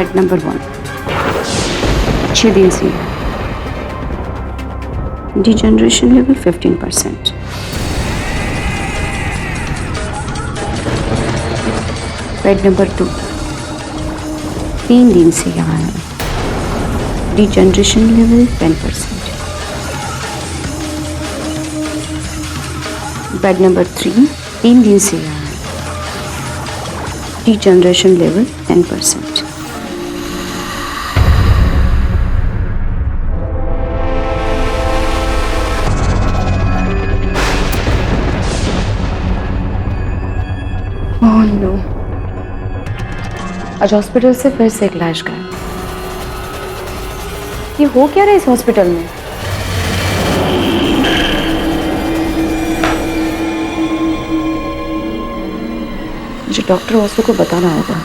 Bed number 1, 6 दिन से degeneration level 15%। Bed number 2, 3 दिन से यहाँ है, डिजनरेशन लेवल 10%। बेड नंबर 3, 3 दिन से यहाँ है, डिजनरेशन लेवल 10%। ओह नो, आज हॉस्पिटल से फिर से एक लाश गायब। ये हो क्या रहा है इस हॉस्पिटल में? मुझे डॉक्टर वासु को बताना होगा।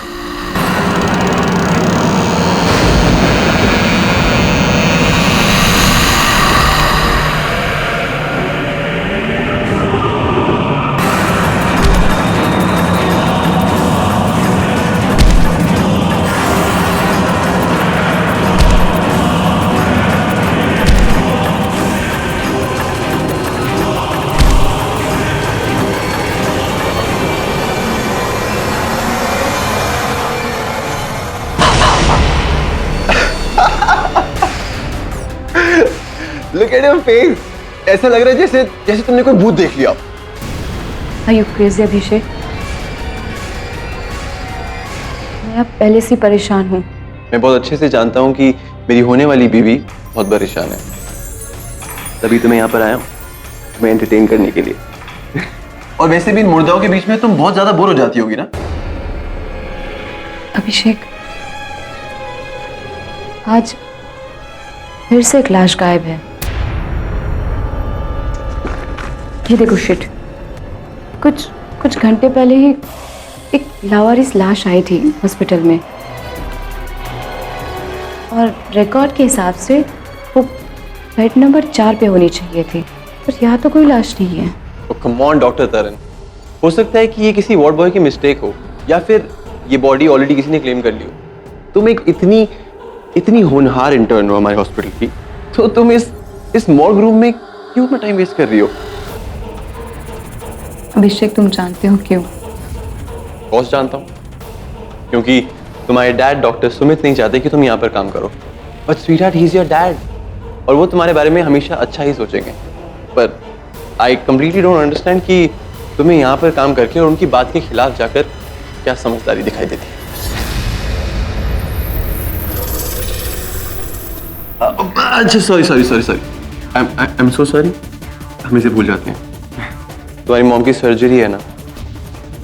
Look at your face. ऐसा लग रहा है जैसे जैसे तुमने कोई भूत देख लिया। Are you crazy अभिषेक? मैं अब पहले से परेशान हूँ। मैं बहुत अच्छे से जानता हूँ कि मेरी होने वाली बीवी बहुत परेशान है, तभी तो मैं यहाँ पर आया हूँ, तुम्हें एंटरटेन करने के लिए। और वैसे भी इन मुर्दाओं के बीच में तुम बहुत ज्यादा बोर हो जाती होगी ना। अभिषेक, आज फिर से एक लाश गायब है। ये देखो शिट, कुछ घंटे पहले ही एक लावारिस लाश आई थी हॉस्पिटल में, और रिकॉर्ड के हिसाब से वो बेड नंबर 4 पे होनी चाहिए थी, पर यहाँ तो कोई लाश नहीं है। कम ऑन डॉक्टर तरन, हो सकता है कि ये किसी वार्ड बॉय की मिस्टेक हो, या फिर ये बॉडी ऑलरेडी किसी ने क्लेम कर ली हो। तुम एक इतनी होनहार इंटर्न हो हमारे हॉस्पिटल की, तो तुम इस मॉर्ग रूम में क्यों अपना टाइम वेस्ट कर रही हो? अभिषेक, तुम जानते हो क्यों? बॉस जानता हूँ, क्योंकि तुम्हारे डैड डॉक्टर सुमित नहीं चाहते कि तुम यहाँ पर काम करो। But sweetheart, he is your dad, और वो तुम्हारे बारे में हमेशा अच्छा ही सोचेंगे। पर आई कंप्लीटली डोंट अंडरस्टैंड कि तुम्हें यहाँ पर काम करके और उनकी बात के खिलाफ जाकर क्या समझदारी दिखाई देती है। अच्छा, sorry, I am so sorry, हम इसे भूल जाते हैं। तुम्हारी मॉम की सर्जरी है ना,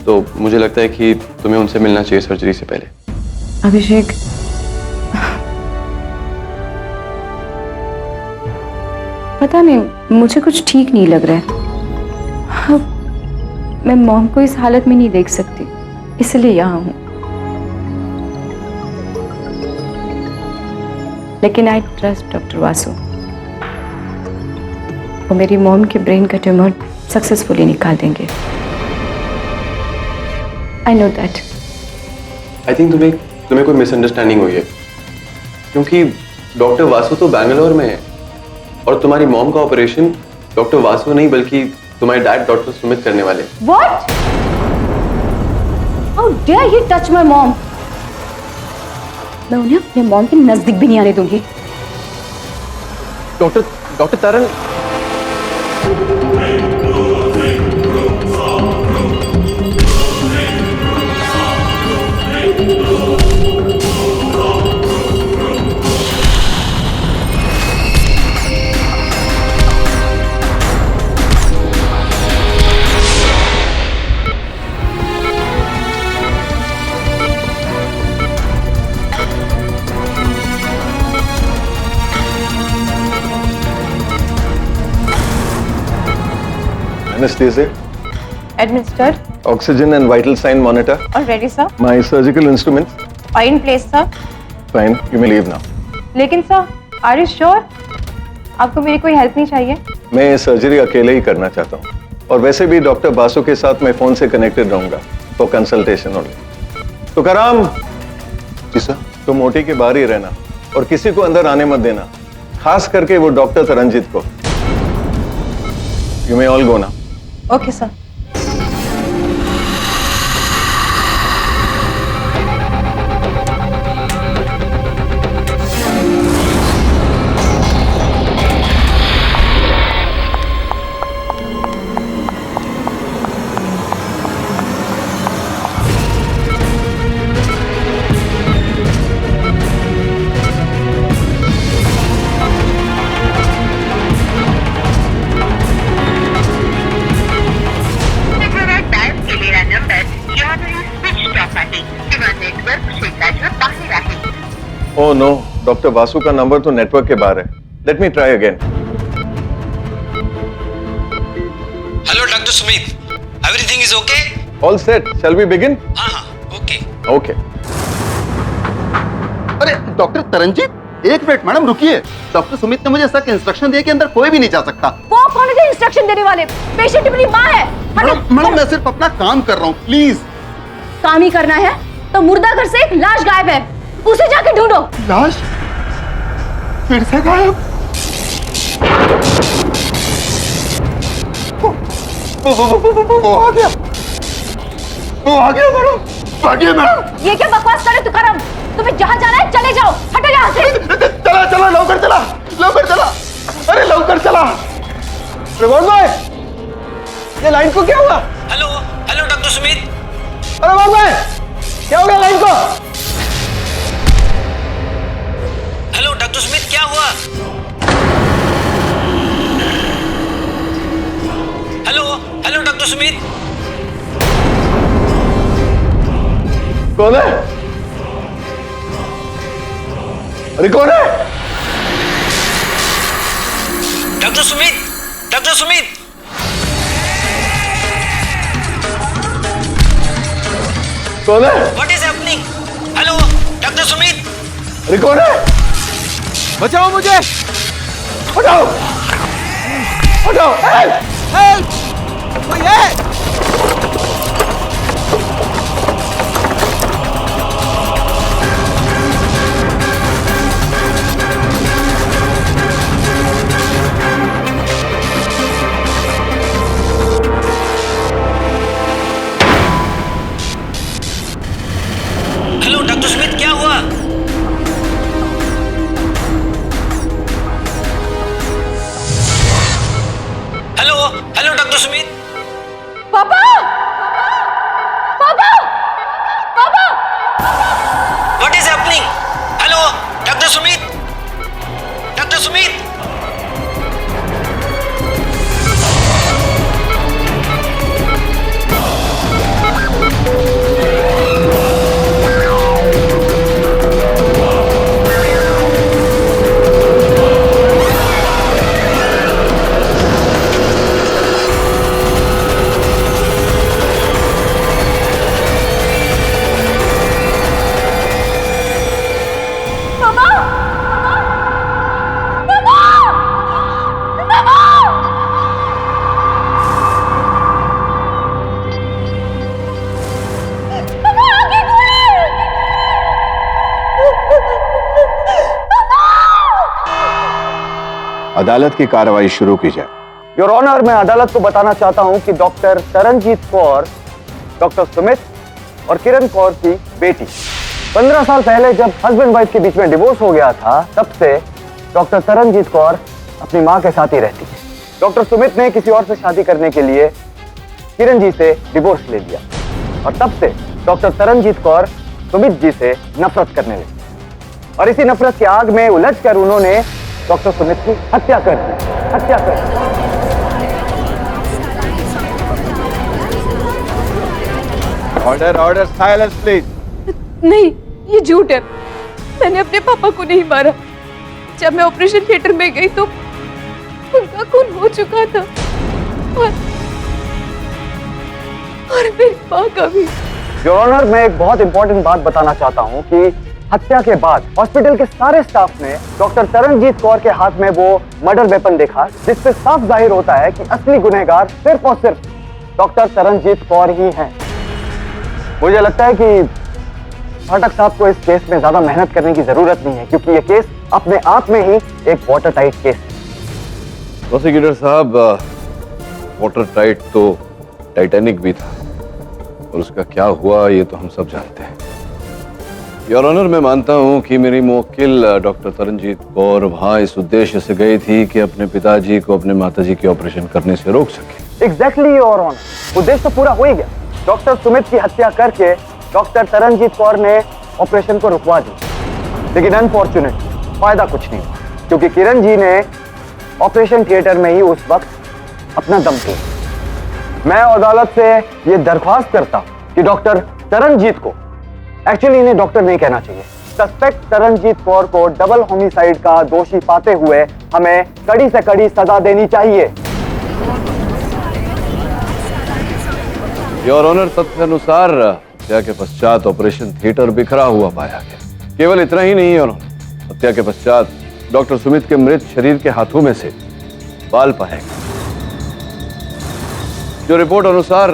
तो मुझे लगता है कि तुम्हें उनसे मिलना चाहिए सर्जरी से पहले। अभिषेक, पता नहीं, मुझे कुछ ठीक नहीं लग रहा है। मैं मॉम को इस हालत में नहीं देख सकती, इसलिए यहाँ हूँ। लेकिन आई ट्रस्ट डॉक्टर वासु, वो मेरी मॉम के ब्रेन का ट्यूमर सक्सेसफुली निकाल देंगे। I know that. I think तुम्हें कोई मिसअंडरस्टैंडिंग हुई है, क्योंकि डॉक्टर वासु तो बैंगलोर में है, और तुम्हारी मॉम का ऑपरेशन डॉक्टर वासु नहीं बल्कि तुम्हारे डैड डॉक्टर सुमित करने वाले। What? How dare he touch my mom? मैं उन्हें अपने मॉम के नजदीक भी नहीं आने दूंगी। Doctor Taran, Anesthesia, Administered. oxygen and vital sign monitor. Already, sir. My surgical instruments. Are in place, sir. Fine, you may leave now. लेकिन सर, are you sure? आपको मेरी कोई हेल्प नहीं चाहिए? मैं ये सर्जरी अकेले ही करना चाहता हूँ, और वैसे भी डॉक्टर बासु के साथ मैं फोन से कनेक्टेड रहूंगा फॉर कंसल्टेशन ओनली। तुकाराम, जी सर। तो मोटी के बाहर ही रहना और किसी को अंदर आने मत देना, खास करके वो डॉक्टर तरनजीत को। यू मे ऑल गो ना। Okay sir. Oh no, doctor Vasu का नंबर तो नेटवर्क के बाहर है। Let me try again. Hello doctor Sumit, everything is okay? All set, shall we begin? हाँ, ओके। ओके। अरे डॉक्टर तरनजीत, एक मिनट मैडम रुकिए। डॉक्टर सुमित ने मुझे सख्त इंस्ट्रक्शन दिए कि अंदर कोई भी नहीं जा सकता। वो कौन है इंस्ट्रक्शन देने वाले? पेशेंट अपनी माँ है। मैडम मैं सिर्फ अपना काम कर रहा हूँ, प्लीज। काम ही करना है तो मुर्दा घर से एक लाश गायब है, उसे जाके ढूंढो। लाश फिर से गायब? वो आ गया, वो आ गया मैडम, आ गया मैडम। ये क्या बकवास करे तू करम? तुम्हें जहाँ जाना है चले जाओ, हटो यहाँ से। चला चला, लौकर चला, लौकर चला, अरे लौकर चला। रिवॉर्ड बॉय, ये लाइन को क्या हुआ? Hello hello doctor Sumit. अरे रिवॉर्ड बॉय, क्या हो गया लाइन को? हेलो डॉक्टर सुमित, क्या हुआ? Hello hello doctor Sumit. कौन है? अरे कौन है? Doctor Sumit, doctor Sumit. कौन है? What is happening? Hello doctor Sumit. अरे कौन है? बचाओ मुझे, हटाओ, हटाओ, हेल्प! हेल्प, कोई है? हेलो डॉक्टर सुमित, क्या हुआ? Hello hello doctor Sumit. पापा, पापा, पापा। What is happening? Hello doctor Sumit, doctor Sumit. अदालत की कार्रवाई शुरू की जाए। योर ऑनर, मैं अदालत को बताना चाहता हूं कि डॉक्टर तरनजीत कौर डॉक्टर सुमित और किरण कौर की बेटी। 15 साल पहले जब हस्बैंड वाइफ के बीच में डिवोर्स हो गया था, तब से डॉक्टर तरनजीत कौर अपनी मां के साथ ही रहती है। डॉक्टर सुमित ने किसी और से शादी करने के लिए किरण जी से डिवोर्स ले लिया और तब से डॉक्टर तरनजीत कौर सुमित जी से नफरत करने लगी और इसी नफरत की आग में उलझकर उन्होंने डॉक्टर सुमित की हत्या कर दी। हत्या कर दी। Order, order, silence please. नहीं, ये झूठ है। मैंने अपने पापा को नहीं मारा। जब मैं ऑपरेशन थिएटर में गई तो उनका खून हो चुका था और मेरी माँ का भी। योर ऑनर, मैं एक बहुत इंपॉर्टेंट बात बताना चाहता हूँ कि हत्या के बाद हॉस्पिटल के सारे स्टाफ ने डॉक्टर तरनजीत कौर के हाथ में वो मर्डर वेपन देखा, जिससे साफ जाहिर होता है कि असली गुनहगार सिर्फ और सिर्फ डॉक्टर तरनजीत कौर ही हैं। मुझे लगता है कि फाटक साहब को इस केस में ज्यादा मेहनत करने की जरूरत नहीं है, क्योंकि ये केस अपने आप में ही एक वाटर टाइट केस है। प्रोसिक्यूटर साहब, वाटर टाइट तो टाइटैनिक भी था, और उसका क्या हुआ ये तो हम सब जानते हैं। योर ऑनर, मैं मानता हूं कि मेरी मुवक्किल डॉक्टर तरनजीत कौर वहां इस उद्देश्य से गई थी कि अपने पिताजी को अपने माताजी के ऑपरेशन करने से रोक सके। एग्जैक्टली योर ऑनर, उद्देश्य तो पूरा हो ही गया। डॉक्टर सुमित की हत्या करके डॉक्टर तरनजीत कौर ने ऑपरेशन को रुकवा दिया, लेकिन अनफॉर्चुनेट फायदा कुछ नहीं हुआ, क्योंकि किरण जी ने ऑपरेशन थिएटर में ही उस वक्त अपना दम तोड़ा। मैं अदालत से ये दरख्वास्त करता कि डॉक्टर तरनजीत को, एक्चुअली इन्हें डॉक्टर नहीं कहना चाहिए, सस्पेक्ट तरनजीत कौर को डबल होमिसाइड का दोषी पाते हुए हमें कड़ी से कड़ी सजा देनी चाहिए। योर ऑनर, तथ्य अनुसार हत्या के पश्चात ऑपरेशन थिएटर बिखरा हुआ पाया गया। केवल इतना ही नहीं, योर ऑनर, हत्या के पश्चात डॉक्टर सुमित के मृत शरीर के हाथों में से बाल पाए गए। जो रिपोर्ट अनुसार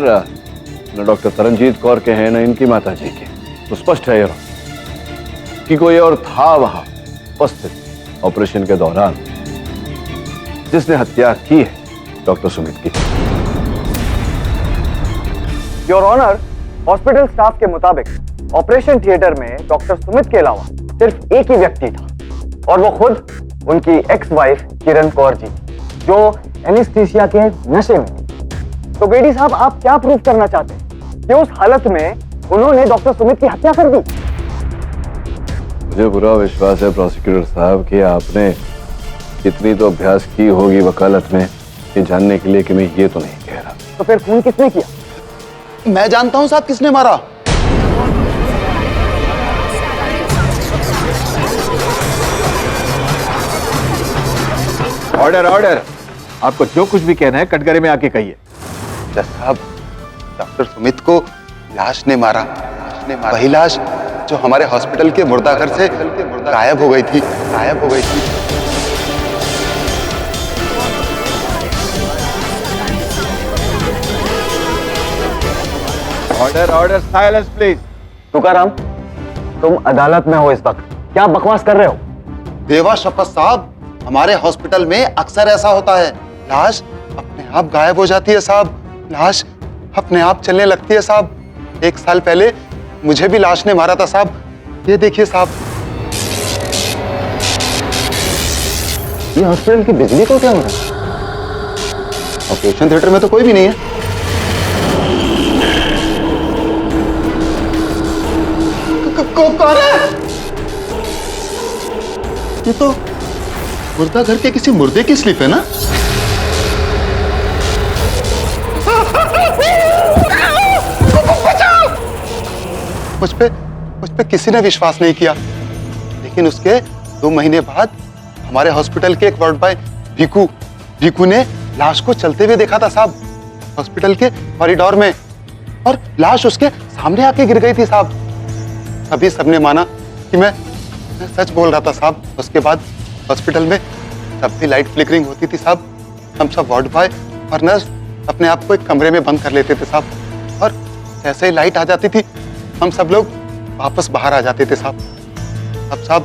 न डॉक्टर तरनजीत कौर के हैं न इनकी माताजी के, तो स्पष्ट है योर ऑनर कि कोई और था वहां उपस्थित ऑपरेशन के दौरान जिसने हत्या की है डॉक्टर सुमित की। योर ऑनर, हॉस्पिटल स्टाफ के मुताबिक ऑपरेशन थिएटर में डॉक्टर सुमित के अलावा सिर्फ एक ही व्यक्ति था, और वो खुद उनकी एक्स वाइफ किरण कौर जी, जो एनेस्थीसिया के नशे में थी। तो बेडी साहब, आप क्या प्रूव करना चाहते हैं कि उस हालत में उन्होंने डॉक्टर सुमित की हत्या कर दी? मुझे पूरा विश्वास है प्रोसिक्यूटर साहब कि आपने इतनी तो अभ्यास की होगी वकालत में ये जानने के लिए कि मैं ये तो नहीं कह रहा। तो फिर खून किसने किया? मैं जानता हूं साहब किसने मारा। ऑर्डर ऑर्डर, आपको जो कुछ भी कहना है कटघरे में आके कहिए। जज साहब, डॉक्टर सुमित को लाश ने मारा। वही लाश जो हमारे हॉस्पिटल के मुर्दाघर से गायब हो गई थी। Order order, silence please. Tukaram, तुम अदालत में हो इस वक्त, क्या बकवास कर रहे हो? देवा शपथ साहब, हमारे हॉस्पिटल में अक्सर ऐसा होता है, लाश अपने आप गायब हो जाती है साहब, लाश अपने आप चलने लगती है साहब। 1 साल पहले मुझे भी लाश ने मारा था साहब, ये देखिए साहब। ये हॉस्पिटल की बिजली को क्या हो रहा है? ऑपरेशन थिएटर में तो कोई भी नहीं है। कौन है? ये तो मुर्दा घर के किसी मुर्दे की स्लिप है ना? मुझ पे किसी ने विश्वास नहीं किया, लेकिन उसके 2 महीने बाद हमारे हॉस्पिटल के एक वार्ड बॉय भीकू ने लाश को चलते हुए देखा था साहब, हॉस्पिटल के कॉरिडोर में, और लाश उसके सामने आके गिर गई थी साहब। अभी सबने माना कि मैं सच बोल रहा था साहब। उसके बाद हॉस्पिटल में जब भी लाइट फ्लिकरिंग होती थी साहब, हम सब वार्ड बॉय और नर्स अपने आप को एक कमरे में बंद कर लेते थे साहब, और जैसे ही लाइट आ जाती थी हम सब लोग वापस बाहर आ जाते थे साहब। अब साहब,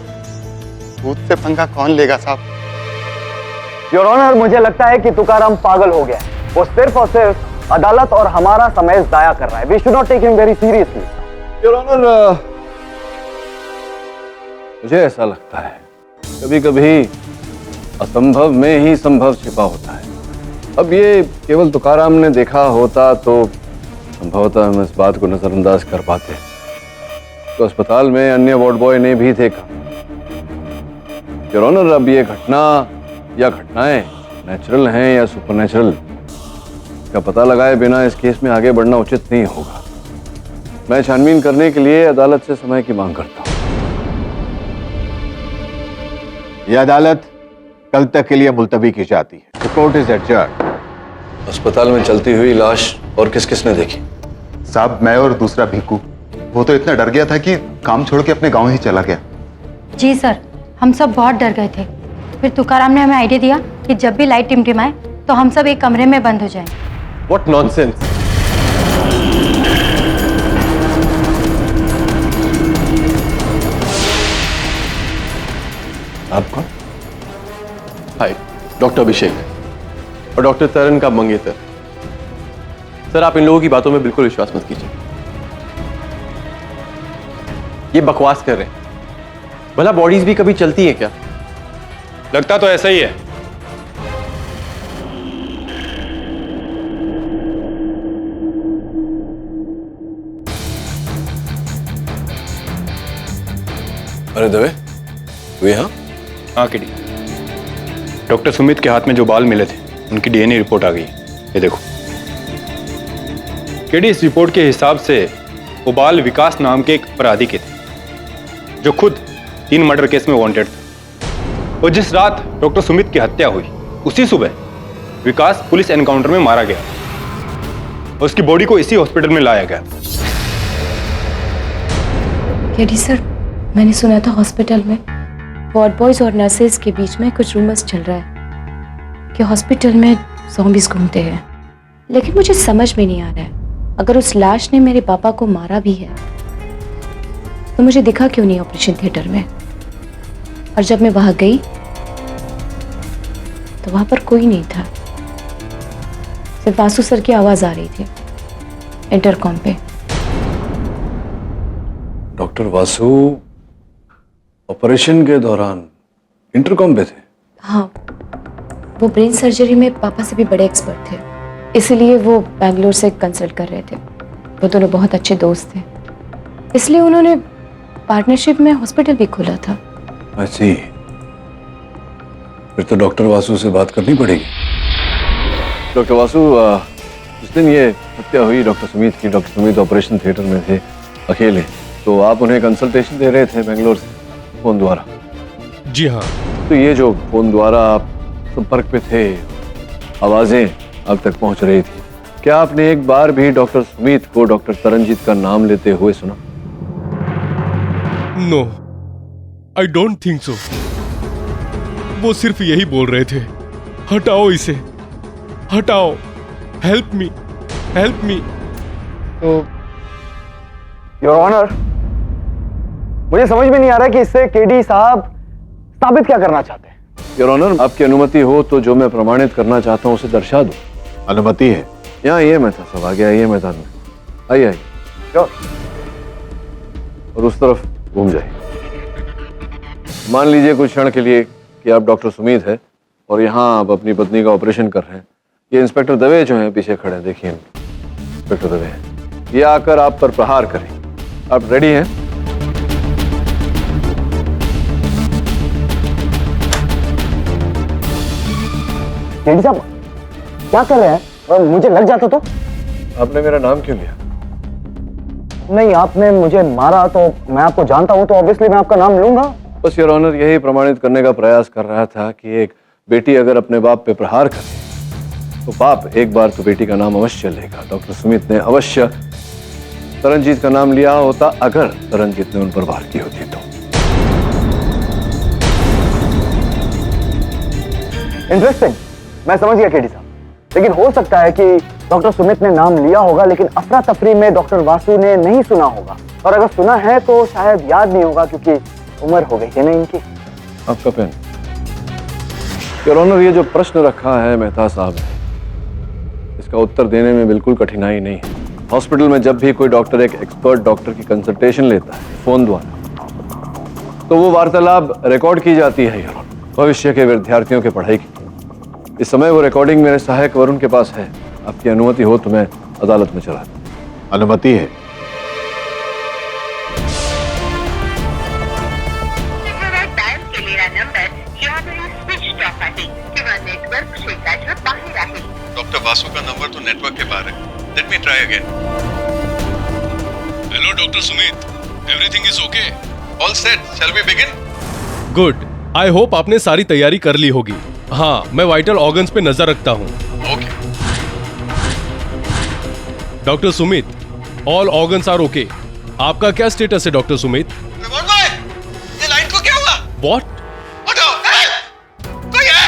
भूत से पंगा कौन लेगा साहब? योर ऑनर, मुझे लगता है कि तुकाराम पागल हो गया है। वो सिर्फ और सिर्फ अदालत और हमारा समय जाया कर रहा है। We should not take him very seriously. Your honour, मुझे ऐसा लगता है कभी कभी असंभव में ही संभव छिपा होता है। अब ये केवल तुकाराम ने देखा होता तो संभवतः हम इस बात को नजरअंदाज कर पाते, तो अस्पताल में अन्य वार्ड बॉय ने भी देखा। योर ऑनर, अब ये घटना या घटनाएं नेचुरल हैं या सुपरनेचुरल का पता लगाए बिना इस केस में आगे बढ़ना उचित नहीं होगा। मैं छानबीन करने के लिए अदालत से समय की मांग करता हूं। यह अदालत कल तक के लिए मुलतवी की जाती है। Court is adjourned. अस्पताल में चलती हुई लाश और किस किस ने देखी? साहब, मैं और दूसरा भीकू। वो तो इतना डर गया था कि काम छोड़ के अपने गांव ही चला गया। जी सर, हम सब बहुत डर गए थे। फिर तुकाराम ने हमें आइडिया दिया कि जब भी लाइट टिमटिमाए तो हम सब एक कमरे में बंद हो जाएं। What nonsense! आप कौन? हाय, डॉक्टर अभिषेक और डॉक्टर तरन का मंगेतर। सर, आप इन लोगों की बातों में बिल्कुल विश्वास मत कीजिए। ये बकवास कर रहे हैं। भला बॉडीज भी कभी चलती हैं क्या? लगता तो ऐसा ही है। अरे दवे, तू यहाँ? हाँ किडी, डॉक्टर सुमित के हाथ में जो बाल मिले थे उनकी डीएनए रिपोर्ट आ गई। ये देखो किडी, इस रिपोर्ट के हिसाब से वो बाल विकास नाम के एक अपराधी के थे जो खुद 3 मर्डर केस में वांटेड था। और जिस रात डॉक्टर सुमित की हत्या हुई उसी सुबह विकास पुलिस एनकाउंटर में मारा गया और उसकी बॉडी को इसी हॉस्पिटल में लाया गया। केडी सर, मैंने सुना था हॉस्पिटल में वार्ड बॉयज और नर्सेज के बीच में कुछ रूमर्स चल रहा है कि हॉस्पिटल में ज़ॉम्बीज घूमते हैं, लेकिन मुझे समझ में नहीं आ रहा है, अगर उस लाश ने मेरे पापा को मारा भी है तो मुझे दिखा क्यों नहीं ऑपरेशन थिएटर में? और जब मैं वहां गई तो वहां पर कोई नहीं था, सिर्फ वासु सर की आवाज आ रही थी इंटरकॉम पे। डॉक्टर वासु ऑपरेशन के दौरान इंटरकॉम पे थे? हाँ, वो ब्रेन सर्जरी में पापा से भी बड़े एक्सपर्ट थे, इसीलिए वो बैंगलोर से कंसल्ट कर रहे थे। वो दोनों बहुत अच्छे दोस्त थे, इसलिए उन्होंने पार्टनरशिप में हॉस्पिटल भी खोला था। ऐसी फिर तो डॉक्टर वासु से बात करनी पड़ेगी। डॉक्टर वासु, जिस दिन ये हत्या हुई डॉक्टर सुमित की, डॉक्टर सुमित ऑपरेशन थिएटर में थे अकेले, तो आप उन्हें कंसल्टेशन दे रहे थे बेंगलोर से फोन द्वारा? जी हाँ। तो ये जो फोन द्वारा आप संपर्क पे थे, आवाजें आप तक पहुंच रही थी, क्या आपने एक बार भी डॉक्टर सुमित को डॉक्टर तरनजीत का नाम लेते हुए सुना? No, I don't think so. वो सिर्फ यही बोल रहे थे, हटाओ इसे, हटाओ, हेल्प मी, हेल्प मी। तो योर ऑनर, मुझे समझ में नहीं आ रहा कि इससे केडी साहब साबित क्या करना चाहते हैं। योर ऑनर, आपकी अनुमति हो तो जो मैं प्रमाणित करना चाहता हूं उसे दर्शा दूं। अनुमति है? यहाँ आइए मेहता साहब, आगे आइए मैदान में, आइए आइए। और उस तरफ घूम जाइए। मान लीजिए कुछ क्षण के लिए कि आप डॉक्टर सुमित है और यहाँ आप अपनी पत्नी का ऑपरेशन कर रहे हैं। ये इंस्पेक्टर दवे जो हैं पीछे खड़े हैं, देखिए इंस्पेक्टर दवे हैं, ये आकर आप पर प्रहार करें। आप रेडी हैं? केडी साहब क्या कर रहे हैं? मुझे लग जाता तो? आपने मेरा नाम क्यों लिया? नहीं, आपने मुझे मारा तो मैं आपको जानता हूं, तो ऑब्वियसली मैं आपका नाम लूंगा। बस योर ऑनर, यही प्रमाणित करने का प्रयास कर रहा था कि एक बेटी अगर अपने बाप पे प्रहार करे तो बाप एक बार तो बेटी का नाम अवश्य लेगा। डॉक्टर सुमित ने अवश्य तरनजीत का नाम लिया होता अगर तरनजीत ने उन पर वार की होती तो। इंटरेस्टिंग, मैं समझ गया केडी साहब, लेकिन हो सकता है कि डॉक्टर सुमित ने नाम लिया होगा लेकिन अफरा तफरी में डॉक्टर वासु ने नहीं सुना होगा, और अगर सुना है तो शायद याद नहीं होगा क्योंकि उम्र हो गई है ना इनकी। आपका पेन। योर ऑनर, ये जो प्रश्न रखा है मेहता साहब ने, इसका उत्तर देने में बिल्कुल कठिनाई नहीं है। हॉस्पिटल में जब भी कोई डॉक्टर एक एक्सपर्ट डॉक्टर की कंसल्टेशन लेता है फोन द्वारा, तो वो वार्तालाप रिकॉर्ड की जाती है योर ऑनर, भविष्य के विद्यार्थियों के पढ़ाई की। इस समय वो रिकॉर्डिंग मेरे सहायक वरुण के पास है। आपकी अनुमति हो तो मैं अदालत में चला दूं। अनुमति है। डॉक्टर वासु का नंबर तो नेटवर्क के बाहर है। Let me try again. Hello doctor Sumit, everything is okay? All set, shall we begin? Good, I hope आपने सारी तैयारी कर ली होगी। हाँ, मैं वाइटल ऑर्गन्स पे नजर रखता हूँ। Okay. Doctor Sumit, all organs are okay. आपका क्या स्टेटस है डॉक्टर सुमित? ये लाइन को क्या हुआ? व्हाट? कोई है?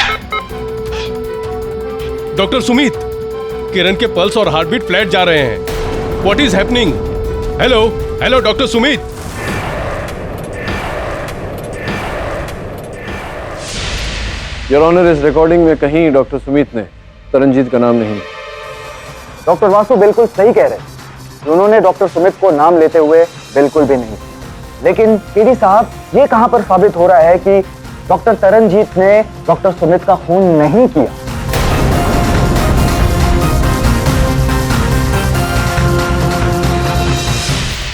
डॉक्टर सुमित, किरण के पल्स और हार्ट बीट फ्लैट जा रहे हैं। What is happening? Hello hello doctor Sumit. Your honour, इस रिकॉर्डिंग में कहीं डॉक्टर सुमित ने तरनजीत का नाम नहीं। डॉक्टर वासु बिल्कुल सही कह रहे हैं। उन्होंने डॉक्टर सुमित को नाम लेते हुए बिल्कुल भी नहीं। लेकिन केडी साहब, ये कहां पर साबित हो रहा है कि डॉक्टर तरनजीत ने डॉक्टर सुमित का खून नहीं किया?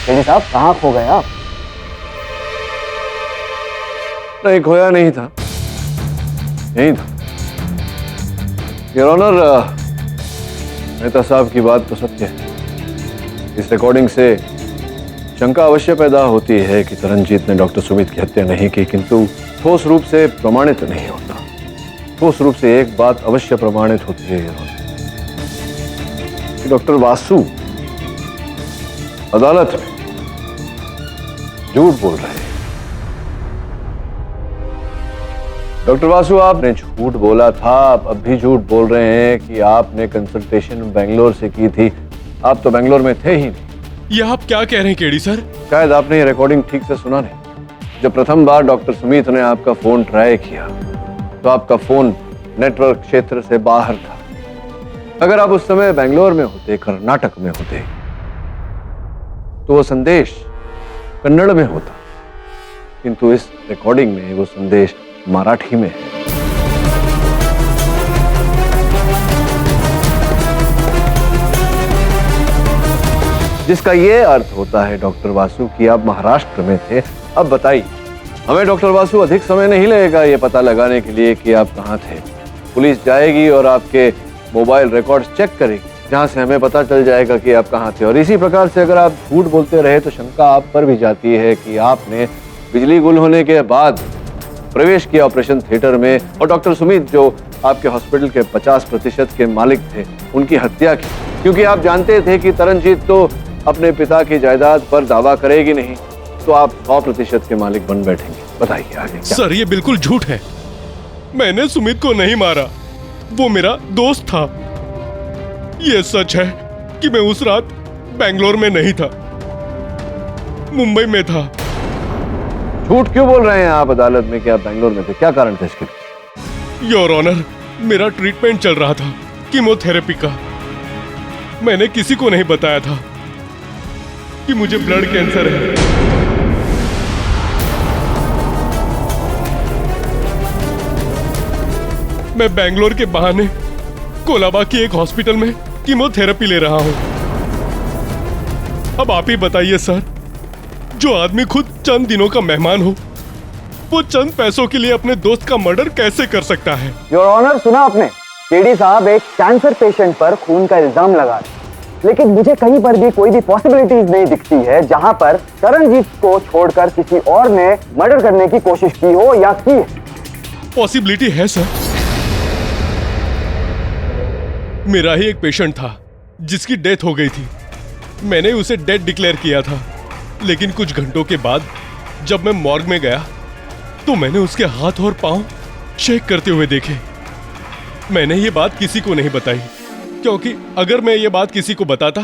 केडी साहब, कहां खो गए आप? नहीं, खोया नहीं था, यही था। योर ऑनर, मेहता साहब की बात तो सत्य है। इस रिकॉर्डिंग से शंका अवश्य पैदा होती है कि तरनजीत ने डॉक्टर सुमित की हत्या नहीं की, किंतु ठोस रूप से प्रमाणित नहीं होता। ठोस रूप से एक बात अवश्य प्रमाणित होती है योर ऑनर, कि डॉक्टर वासु अदालत में झूठ बोल रहे हैं। डॉक्टर वासु, आपने झूठ बोला था, आप अब भी झूठ बोल रहे हैं कि आपने कंसल्टेशन बेंगलोर से की थी। आप तो बेंगलोर में थे ही नहीं। ये आप क्या कह रहे हैं केडी सर? शायद आपने ये रिकॉर्डिंग ठीक से सुना नहीं। जब प्रथम बार डॉक्टर सुमित ने आपका फोन ट्राई किया तो आपका फोन नेटवर्क क्षेत्र से बाहर था। अगर आप उस समय बेंगलोर में होते, कर्नाटक में होते, तो वो संदेश कन्नड़ में होता, किंतु इस रिकॉर्डिंग में वो संदेश मराठी में है। जिसका ये अर्थ होता है डॉक्टर वासु कि आप महाराष्ट्र में थे। अब बताइए, हमें डॉक्टर वासु अधिक समय नहीं लगेगा ये पता लगाने के लिए कि आप कहां थे। पुलिस जाएगी और आपके मोबाइल रिकॉर्ड्स चेक करेगी, जहां से हमें पता चल जाएगा कि आप कहां थे। और इसी प्रकार से अगर आप झूठ बोलते रहे तो शंका आप पर भी जाती है कि आपने बिजली गुल होने के बाद प्रवेश किया ऑपरेशन थिएटर में और डॉक्टर सुमित, जो आपके हॉस्पिटल के 50% के मालिक थे, उनकी हत्या की, क्योंकि आप जानते थे कि तरनजीत तो अपने पिता की जायदाद पर दावा करेगी नहीं, तो आप 100% के मालिक बन बैठेंगे। बताइए आगे क्या? सर, ये बिल्कुल झूठ है। मैंने सुमित को नहीं मारा, वो मेरा दोस्त था। ये सच है कि मैं उस रात बेंगलोर में नहीं था, मुंबई में था। झूठ क्यों बोल रहे हैं आप अदालत में कि आप बेंगलोर में थे? क्या कारण था इसके? योर ऑनर, मेरा ट्रीटमेंट चल रहा था कीमोथेरेपी का। मैंने किसी को नहीं बताया था कि मुझे ब्लड कैंसर है। मैं बेंगलोर के बहाने कोलाबा की एक हॉस्पिटल में कीमोथेरेपी ले रहा हूं। अब आप ही बताइए सर, जो आदमी खुद चंद दिनों का मेहमान हो, वो चंद पैसों के लिए अपने दोस्त का मर्डर कैसे कर सकता है? योर ऑनर, सुना आपने? केडी साहब एक कैंसर पेशेंट पर खून का इल्जाम लगा रहे, लेकिन मुझे कहीं पर भी कोई भी पॉसिबिलिटीज नहीं दिखती है जहां पर तरनजीत को छोड़कर किसी और ने मर्डर करने की कोशिश की हो या की है। पॉसिबिलिटी है सर। मेरा ही एक पेशेंट था जिसकी डेथ हो गई थी। मैंने उसे डेड डिक्लेयर किया था, लेकिन कुछ घंटों के बाद जब मैं मॉर्ग में गया तो मैंने उसके हाथ और पांव चेक करते हुए देखे। मैंने ये बात किसी को नहीं बताई, क्योंकि अगर मैं ये बात किसी को बताता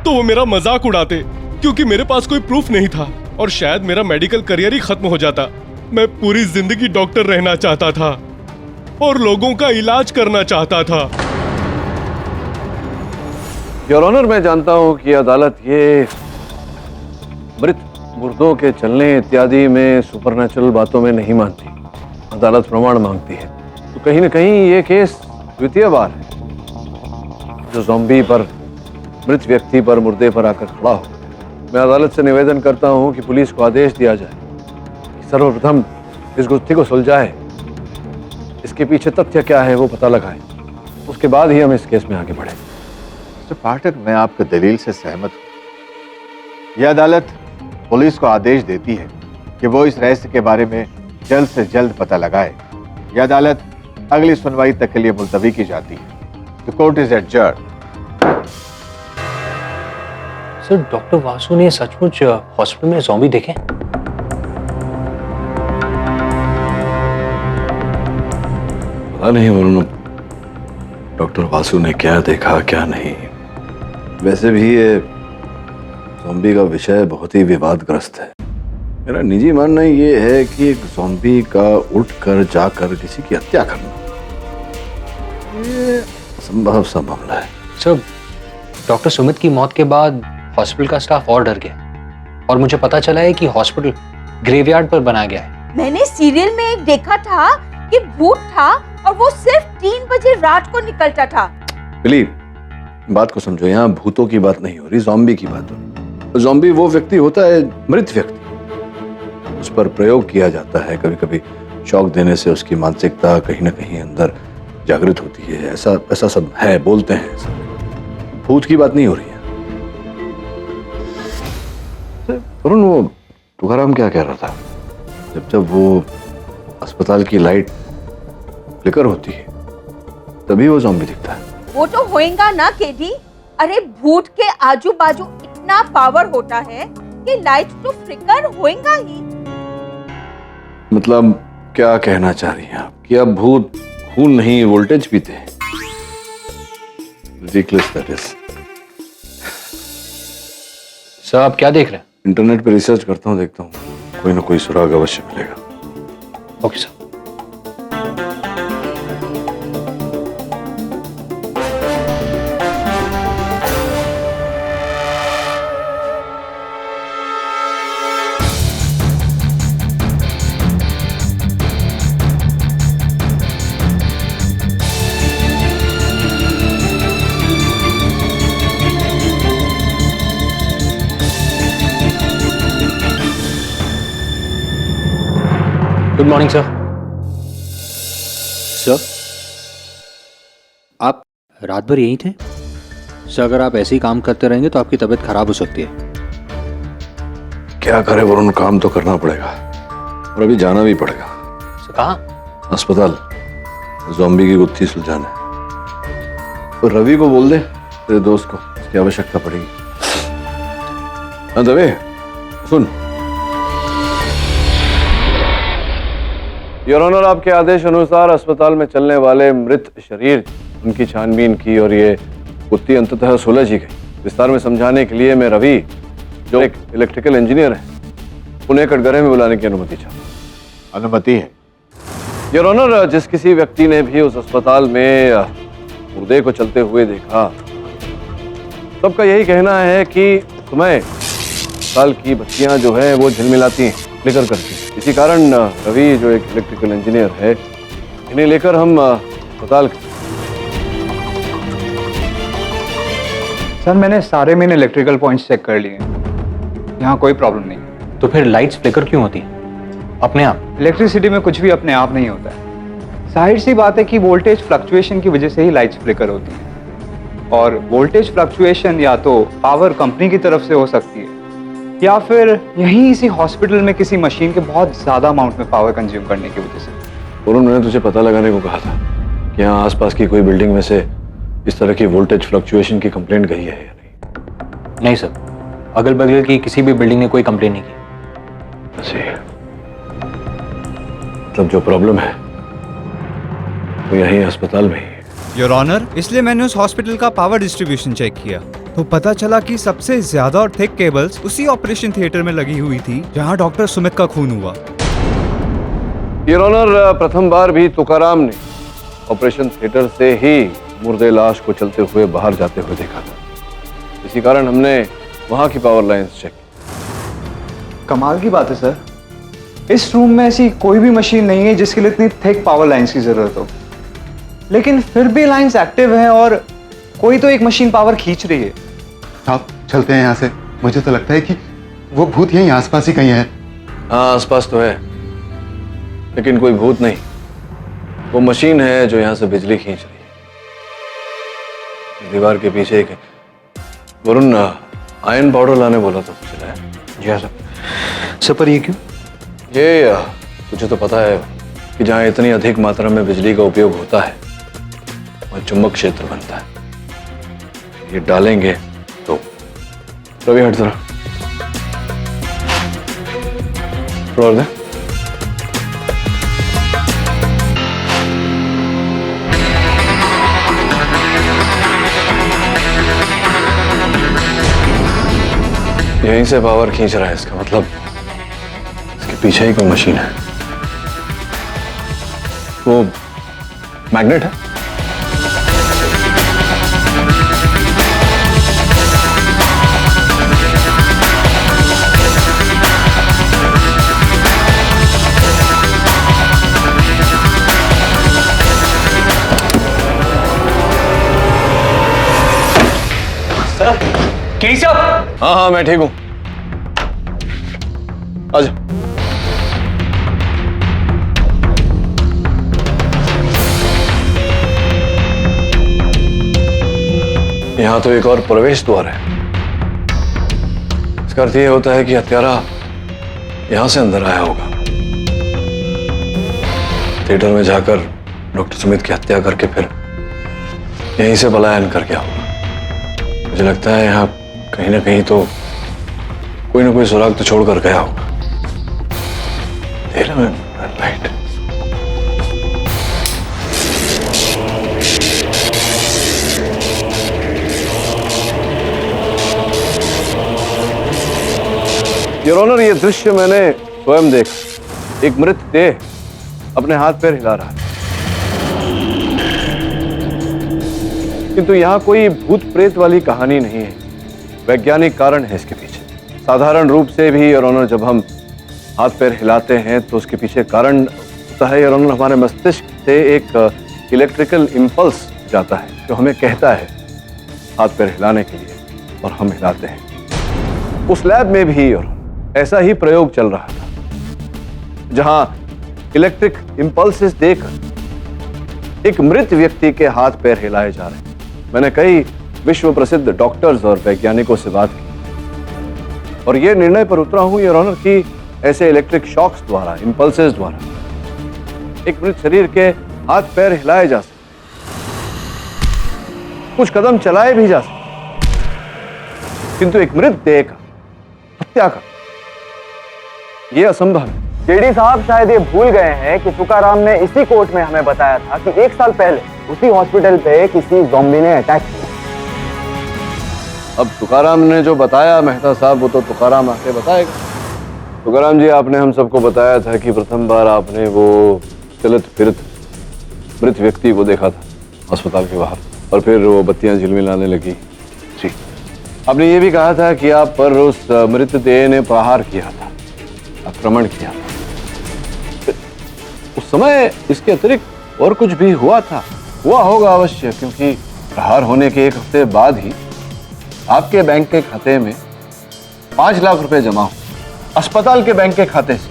तो वो मेरा मजाक उड़ाते, क्योंकि मेरे पास कोई प्रूफ नहीं था और शायद मेरा मेडिकल करियर ही खत्म हो जाता। मैं पूरी जिंदगी डॉक्टर रहना चाहता था और लोगों का इलाज करना चाहता था। योर ऑनर, मैं जानता हूं कि अदालत ये मृत मुर्दों के चलने इत्यादि में सुपरनैचुरल बातों में नहीं मानती। अदालत प्रमाण मांगती है। तो कहीं ना कहीं ये केस द्वितीय बार है जो ज़ॉम्बी पर, मृत व्यक्ति पर, मुर्दे पर आकर खड़ा हो। मैं अदालत से निवेदन करता हूं कि पुलिस को आदेश दिया जाए कि सर्वप्रथम इस गुत्थी को सुलझाए, इसके पीछे तथ्य क्या है वो पता लगाए, उसके बाद ही हम इस केस में आगे बढ़े। मिस्टर पाठक, मैं आपके दलील से सहमत हूं। यह अदालत पुलिस को आदेश देती है कि वो इस रहस्य के बारे में जल्द से जल्द पता लगाए। यह अदालत अगली सुनवाई तक के लिए मुलतवी की जाती है। The court is adjourned. Sir, doctor Vasu ने सचमुच हॉस्पिटल में ज़ॉम्बी देखे? पता नहीं उन्होंने डॉक्टर वासु ने क्या देखा क्या नहीं। वैसे भी ये ज़ॉम्बी का विषय बहुत ही विवादग्रस्त है। मेरा निजी मानना ये है कि एक ज़ॉम्बी का उठकर जाकर किसी की हत्या करना ये असंभव सा मामला है। सर, डॉक्टर सुमित की मौत के बाद हॉस्पिटल का स्टाफ और डर गया और मुझे पता चला है कि हॉस्पिटल ग्रेवयार्ड पर बनाया गया है। मैंने सीरियल में एक देखा था कि भूत था और वो सिर्फ 3 बजे रात को निकलता था। बिली, बात को समझो, यहाँ भूतों की बात नहीं हो रही, ज़ॉम्बी की बात हो रही। ज़ॉम्बी वो व्यक्ति होता है, मृत व्यक्ति, उस पर प्रयोग किया जाता है। कभी कभी शॉक देने से उसकी मानसिकता कहीं ना कहीं अंदर जागृत होती है। ऐसा सब है, बोलते हैं ऐसा। भूत की बात नहीं हो रही है। वरुण, वो तुकाराम क्या कह रहा था? जब वो अस्पताल की लाइट फ्लिकर होती है तभी वो ज़ॉम्बी दिखता है। वो तो होएगा ना केडी। अरे भूत के आजू बाजू इतना पावर होता है कि लाइट तो फ्लिकर होएगा ही। मतलब क्या कहना चाह रही हैं आप कि अब भूत खून नहीं वोल्टेज पीते हैं? Ridiculous that is. सर, आप क्या देख रहे हैं? इंटरनेट पे रिसर्च करता हूँ, देखता हूँ कोई ना कोई सुराग अवश्य मिलेगा। Okay sir. Good morning sir. Sir, आप रात भर यहीं थे? सर, अगर आप ऐसे ही काम करते रहेंगे तो आपकी तबीयत खराब हो सकती है। क्या करे वरुण, काम तो करना पड़ेगा और अभी जाना भी पड़ेगा। सर, कहाँ? अस्पताल, ज़ॉम्बी की गुत्थी सुलझाना है। तो रवि को बोल दे, तेरे दोस्त को, उसकी आवश्यकता पड़ेगी। हाँ दवे, सुन। योर ऑनर, आपके आदेश अनुसार अस्पताल में चलने वाले मृत शरीर, उनकी छानबीन की और ये गुत्थी अंततः सुलझ ही गई। विस्तार में समझाने के लिए मैं रवि, जो एक इलेक्ट्रिकल इंजीनियर है, उन्हें कटघरे में बुलाने की अनुमति चाहता। अनुमति है। योर ऑनर, जिस किसी व्यक्ति ने भी उस अस्पताल में मुर्दे को चलते हुए देखा, सबका यही कहना है कि सुबह अस्पताल की बत्तियां जो है वो झिलमिलाती हैं, फ्लिकर करती हैं। इसी कारण रवि, जो एक इलेक्ट्रिकल इंजीनियर है, इन्हें लेकर हम अस्पताल। सर, मैंने सारे मेन इलेक्ट्रिकल पॉइंट्स चेक कर लिए हैं, यहाँ कोई प्रॉब्लम नहीं। तो फिर लाइट्स फ्लिकर क्यों होती हैं अपने आप? इलेक्ट्रिसिटी में कुछ भी अपने आप नहीं होता है। जाहिर सी बात है कि वोल्टेज फ्लक्चुएशन की वजह से ही लाइट्स फ्लिकर होती हैं, और वोल्टेज फ्लक्चुएशन या तो पावर कंपनी की तरफ से हो सकती है या फिर यहीं इसी हॉस्पिटल में किसी मशीन के बहुत ज्यादा अमाउंट में पावर कंज्यूम करने की वजह से। और उन्होंने तुझे पता लगाने को कहा था कि यहाँ आसपास की कोई बिल्डिंग में से इस तरह की वोल्टेज फ्लक्चुएशन की कंप्लेंट गई है या नहीं? नहीं सर, अगल बगल की किसी भी बिल्डिंग ने कोई कंप्लेंट नहीं की। मतलब जो प्रॉब्लम है वो यहीं अस्पताल में ही है। योर ऑनर, इसलिए मैंने उस हॉस्पिटल का पावर डिस्ट्रीब्यूशन चेक किया तो पता चला कि सबसे ज्यादा और थिक केबल्स उसी ऑपरेशन थिएटर में लगी हुई थी जहां डॉक्टर सुमित का खून हुआ। योर ऑनर, प्रथम बार भी तुकाराम ने ऑपरेशन थिएटर से ही मुर्दे लाश को चलते हुए बाहर जाते हुए देखा था। इसी कारण हमने वहां की पावर लाइंस चेक की। कमाल की बात है सर, इस रूम में ऐसी कोई भी मशीन नहीं है जिसके लिए इतनी थिक पावर लाइंस की जरूरत हो, लेकिन फिर भी लाइंस एक्टिव हैं और कोई तो एक मशीन पावर खींच रही है। आप चलते हैं यहाँ से। मुझे तो लगता है कि वो भूत यहीं आसपास ही कहीं है। हाँ, आसपास तो है, लेकिन कोई भूत नहीं। वो मशीन है जो यहाँ से बिजली खींच रही है। दीवार के पीछे एक वरुण, आयरन पाउडर लाने बोला था, तुझे लाया? जी हाँ सर। पर ये क्यों? ये तुझे तो पता है कि जहाँ इतनी अधिक मात्रा में बिजली का उपयोग होता है वहाँ चुंबक क्षेत्र बनता है। ये डालेंगे तो रवि, हट जरा, थोड़ा और दे। यहीं से पावर खींच रहा है, इसका मतलब पीछे ही कोई मशीन है। वो मैग्नेट है। केडी साहब। हाँ हाँ मैं ठीक हूं। आजा। यहां तो एक और प्रवेश द्वार है। इसका अर्थ यह होता है कि हत्यारा यहां से अंदर आया होगा। थिएटर में जाकर डॉक्टर सुमित की हत्या करके फिर यहीं से पलायन कर गया होगा। मुझे लगता है यहाँ कहीं ना कहीं तो कोई ना कोई सुराग तो छोड़कर गया होगा। देर में राइट। योर ऑनर, ये दृश्य मैंने स्वयं देखा। एक मृत देह अपने हाथ पैर हिला रहा है, किंतु यहाँ कोई भूत प्रेत वाली कहानी नहीं है। वैज्ञानिक कारण है इसके पीछे। साधारण रूप से भी योर ऑनर जब हम हाथ पैर हिलाते हैं तो उसके पीछे कारण होता है योर ऑनर, हमारे मस्तिष्क से एक इलेक्ट्रिकल इंपल्स जाता है जो हमें कहता है हाथ पैर हिलाने के लिए, और हम हिलाते हैं। उस लैब में भी योर ऑनर ऐसा ही प्रयोग चल रहा था, जहां इलेक्ट्रिक इंपल्सेस देकर एक मृत व्यक्ति के हाथ पैर हिलाए जा रहे हैं। मैंने कई विश्व प्रसिद्ध डॉक्टर्स और वैज्ञानिकों से बात की और यह निर्णय पर उतरा हूं योर ऑनर कि ऐसे इलेक्ट्रिक शॉक्स द्वारा, इंपल्सेस द्वारा एक मृत शरीर के हाथ पैर हिलाए जा सकते, कुछ कदम चलाए भी जा सकते, किंतु एक मृत देह का हत्या का यह असंभव है। केडी साहब शायद ये भूल गए हैं कि तुकाराम ने इसी कोर्ट में हमें बताया था कि 1 साल पहले उसी हॉस्पिटल पे किसी ज़ॉम्बी ने अटैक किया। अब तुकाराम ने जो बताया मेहता साहब, वो तो तुकाराम आके बताएगा। तुकाराम जी, आपने हम सबको बताया था कि प्रथम बार आपने वो चलत फिरत मृत व्यक्ति को देखा था अस्पताल के बाहर, और फिर वो बत्तियां झिलमिलाने लगी। जी, आपने ये भी कहा था कि आप पर उस मृत देह ने प्रहार किया था, आक्रमण किया था। उस समय इसके अतिरिक्त और कुछ भी हुआ था? हुआ होगा अवश्य, क्योंकि प्रहार होने के 1 हफ्ते बाद ही आपके बैंक के खाते में 5 लाख रुपए जमा हो, अस्पताल के बैंक के खाते से।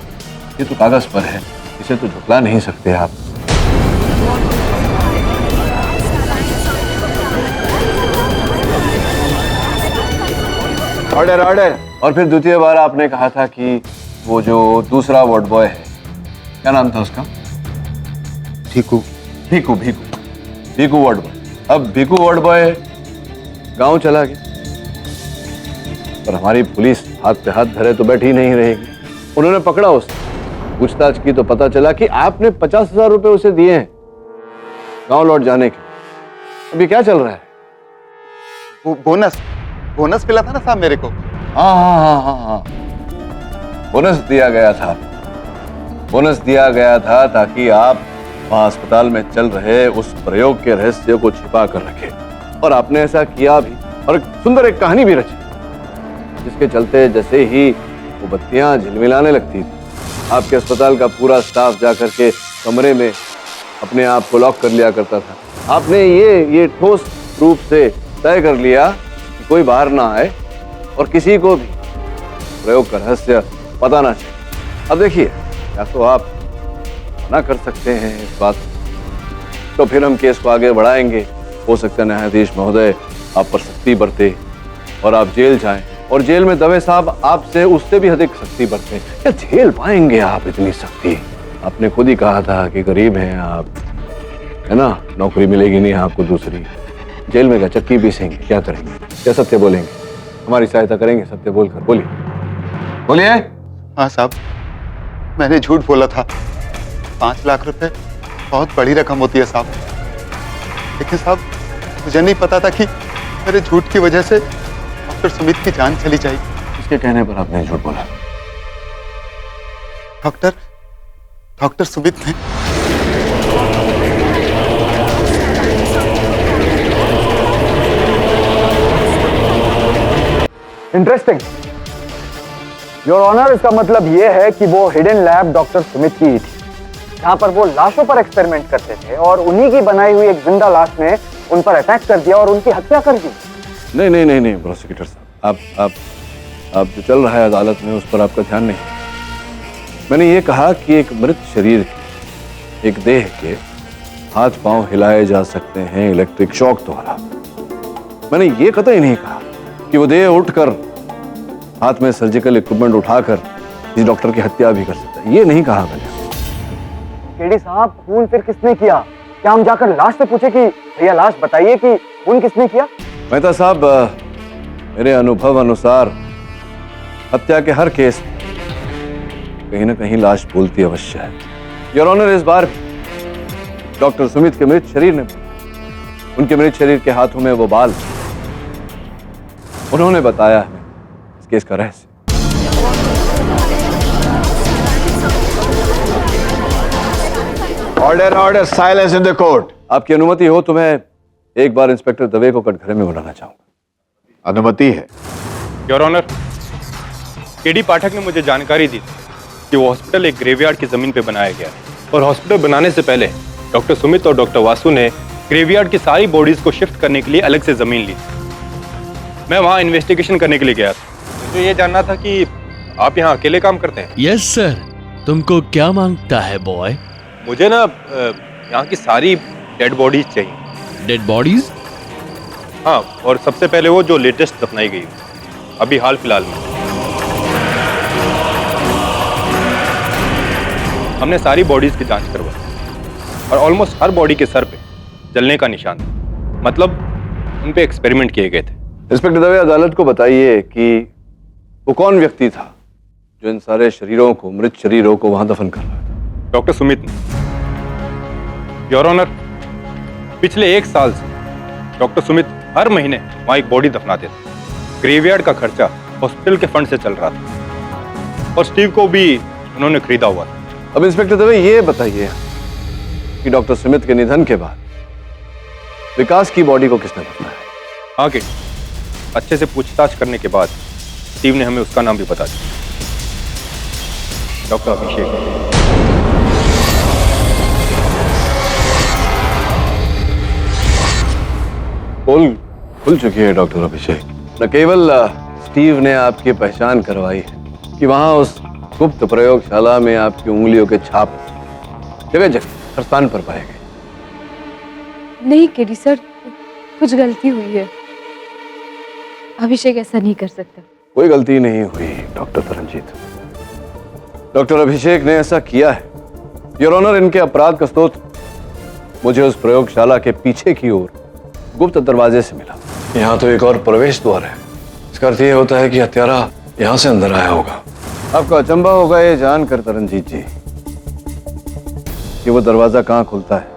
ये तो कागज पर है, इसे तो झुटला नहीं सकते आप। Order order. और फिर द्वितीय बार आपने कहा था कि वो जो दूसरा वार्ड बॉय है, क्या नाम था उसका? भीकू। Bhiku Bhiku Bhiku ward boy. अब भीकू वार्ड बॉय गांव चला गया, पर हमारी पुलिस हाथ पे हाथ धरे तो बैठी नहीं रहेगी। उन्होंने पकड़ा उसे, पूछताछ की तो पता चला कि आपने 50,000 रुपए उसे दिए हैं गांव लौट जाने के। अभी क्या चल रहा है? वो बोनस मिला था ना साहब मेरे को। हाँ, बोनस दिया गया था। बोनस दिया गया था ताकि आप वहां अस्पताल में चल रहे उस प्रयोग के रहस्य को छिपा कर रखे, और आपने ऐसा किया भी, और सुंदर एक कहानी भी रची, जिसके चलते जैसे ही वो बत्तियां झिलमिलाने लगती थी, आपके अस्पताल का पूरा स्टाफ जाकर के कमरे में अपने आप को लॉक कर लिया करता था। आपने ये ठोस रूप से तय कर लिया कि कोई बाहर ना आए और किसी को भी प्रयोग का रहस्य पता ना चले। अब देखिए, या तो आप ना कर सकते हैं इस बात, तो फिर हम केस को आगे बढ़ाएंगे। हो सकता है न्यायाधीश महोदय आप पर सख्ती बरते और आप जेल जाएं, और जेल में दवे साहब आपसे उससे भी अधिक सख्ती बरते। क्या झेल पाएंगे आप इतनी सख्ती? आपने खुद ही कहा था कि गरीब हैं आप, है ना, नौकरी मिलेगी नहीं आपको दूसरी। जेल में क्या चक्की पीसेंगे? क्या करेंगे? क्या सत्य बोलेंगे? हमारी सहायता करेंगे सत्य बोलकर? बोलिए। हाँ साहब, मैंने झूठ बोला था। 5 लाख रुपए बहुत बड़ी रकम होती है साहब, लेकिन साहब मुझे नहीं पता था कि मेरे झूठ की वजह से डॉक्टर सुमित की जान चली जाएगी। इसके कहने पर आपने झूठ बोला? डॉक्टर सुमित ने इंटरेस्टिंग योर ऑनर, इसका मतलब यह है कि वो हिडन लैब डॉक्टर सुमित की ही थी, जहां पर वो लाशों पर एक्सपेरिमेंट करते थे और उन्हीं की बनाई हुई एक जिंदा लाश ने उन पर अटैक कर दिया और उनकी हत्या कर दी। नहीं नहीं नहीं नहीं प्रोसिक्यूटर साहब, आप जो चल रहा है अदालत में उस पर आपका ध्यान नहीं। मैंने ये कहा कि एक मृत शरीर के, एक देह के हाथ पांव हिलाए जा सकते हैं इलेक्ट्रिक शॉक द्वारा। मैंने ये कतई नहीं कहा कि वो देह उठकर हाथ में सर्जिकल इक्विपमेंट उठाकर इस डॉक्टर की हत्या भी कर सकता है, ये नहीं कहा मैंने। केडी साहब, खून फिर किसने किया? क्या हम जाकर लाश से पूछे कि भैया लाश बताइए कि खून किसने किया? मेहता साहब, मेरे अनुभव अनुसार हत्या के हर केस में कहीं ना कहीं लाश बोलती अवश्य है। योर ऑनर, इस बार डॉक्टर सुमित के मृत शरीर ने, उनके मृत शरीर के हाथों में वो बाल, उन्होंने बताया हमें इस केस का रहस्य। Order, silence in the court. आपकी अनुमति हो तो मैं एक बार इंस्पेक्टर दवे को कटघरे में बुलाना चाहूंगा। अनुमति है। योर ऑनर, केडी पाठक ने मुझे जानकारी दी कि वो हॉस्पिटल एक ग्रेवयार्ड की जमीन पे बनाया गया है और हॉस्पिटल बनाने से पहले डॉक्टर सुमित और डॉक्टर वासु ने ग्रेवयार्ड की सारी बॉडीज को शिफ्ट करने के लिए अलग से जमीन ली। मैं वहां इन्वेस्टिगेशन करने के लिए गया था। मुझे ये जानना था कि आप यहाँ अकेले काम करते हैं? Yes sir. तुमको क्या मांगता है बॉय? मुझे ना यहाँ की सारी डेड बॉडीज चाहिए। Dead bodies? हाँ, और सबसे पहले वो जो लेटेस्ट दफनाई गई अभी हाल फिलहाल में। हमने सारी बॉडीज की जांच करवाई और ऑलमोस्ट हर बॉडी के सर पे जलने का निशान था, मतलब उन पे एक्सपेरिमेंट किए गए थे। इंस्पेक्टर दवे, अदालत को बताइए कि वो कौन व्यक्ति था जो इन सारे शरीरों को, मृत शरीरों को वहां दफन कर रहा था? डॉक्टर सुमित ने। योर ऑनर, पिछले 1 साल से डॉक्टर सुमित हर महीने वहां एक बॉडी दफनाते थे। ग्रेवयार्ड का खर्चा हॉस्पिटल के फंड से चल रहा था और स्टीव को भी उन्होंने खरीदा हुआ था। अब इंस्पेक्टर दवे, ये बताइए कि डॉक्टर सुमित के निधन के बाद विकास की बॉडी को किसने दफनाया? हाँ किड, अच्छे से पूछताछ करने के बाद स्टीव ने हमें उसका नाम भी बता दिया, डॉक्टर अभिषेक। पोल खुल चुकी है डॉक्टर अभिषेक। न केवल स्टीव ने आपकी पहचान करवाई है कि वहां उस गुप्त प्रयोगशाला में आपकी उंगलियों के छाप जगह जगह हर स्थान पर पाए गए। नहीं केडी सर, कुछ गलती हुई है। अभिषेक ऐसा नहीं कर सकता। कोई गलती नहीं हुई डॉक्टर तरनजीत। डॉक्टर अभिषेक ने ऐसा किया है। योर ऑनर, इनके अपराध का स्रोत मुझे उस प्रयोगशाला के पीछे की ओर गुप्त दरवाजे से मिला। यहाँ तो एक और प्रवेश द्वार है। इसका अर्थ यह होता है कि हत्यारा यहाँ से अंदर आया होगा। आपको अचंभा होगा ये जानकर तरनजीत जी कि वो दरवाजा कहाँ खुलता है।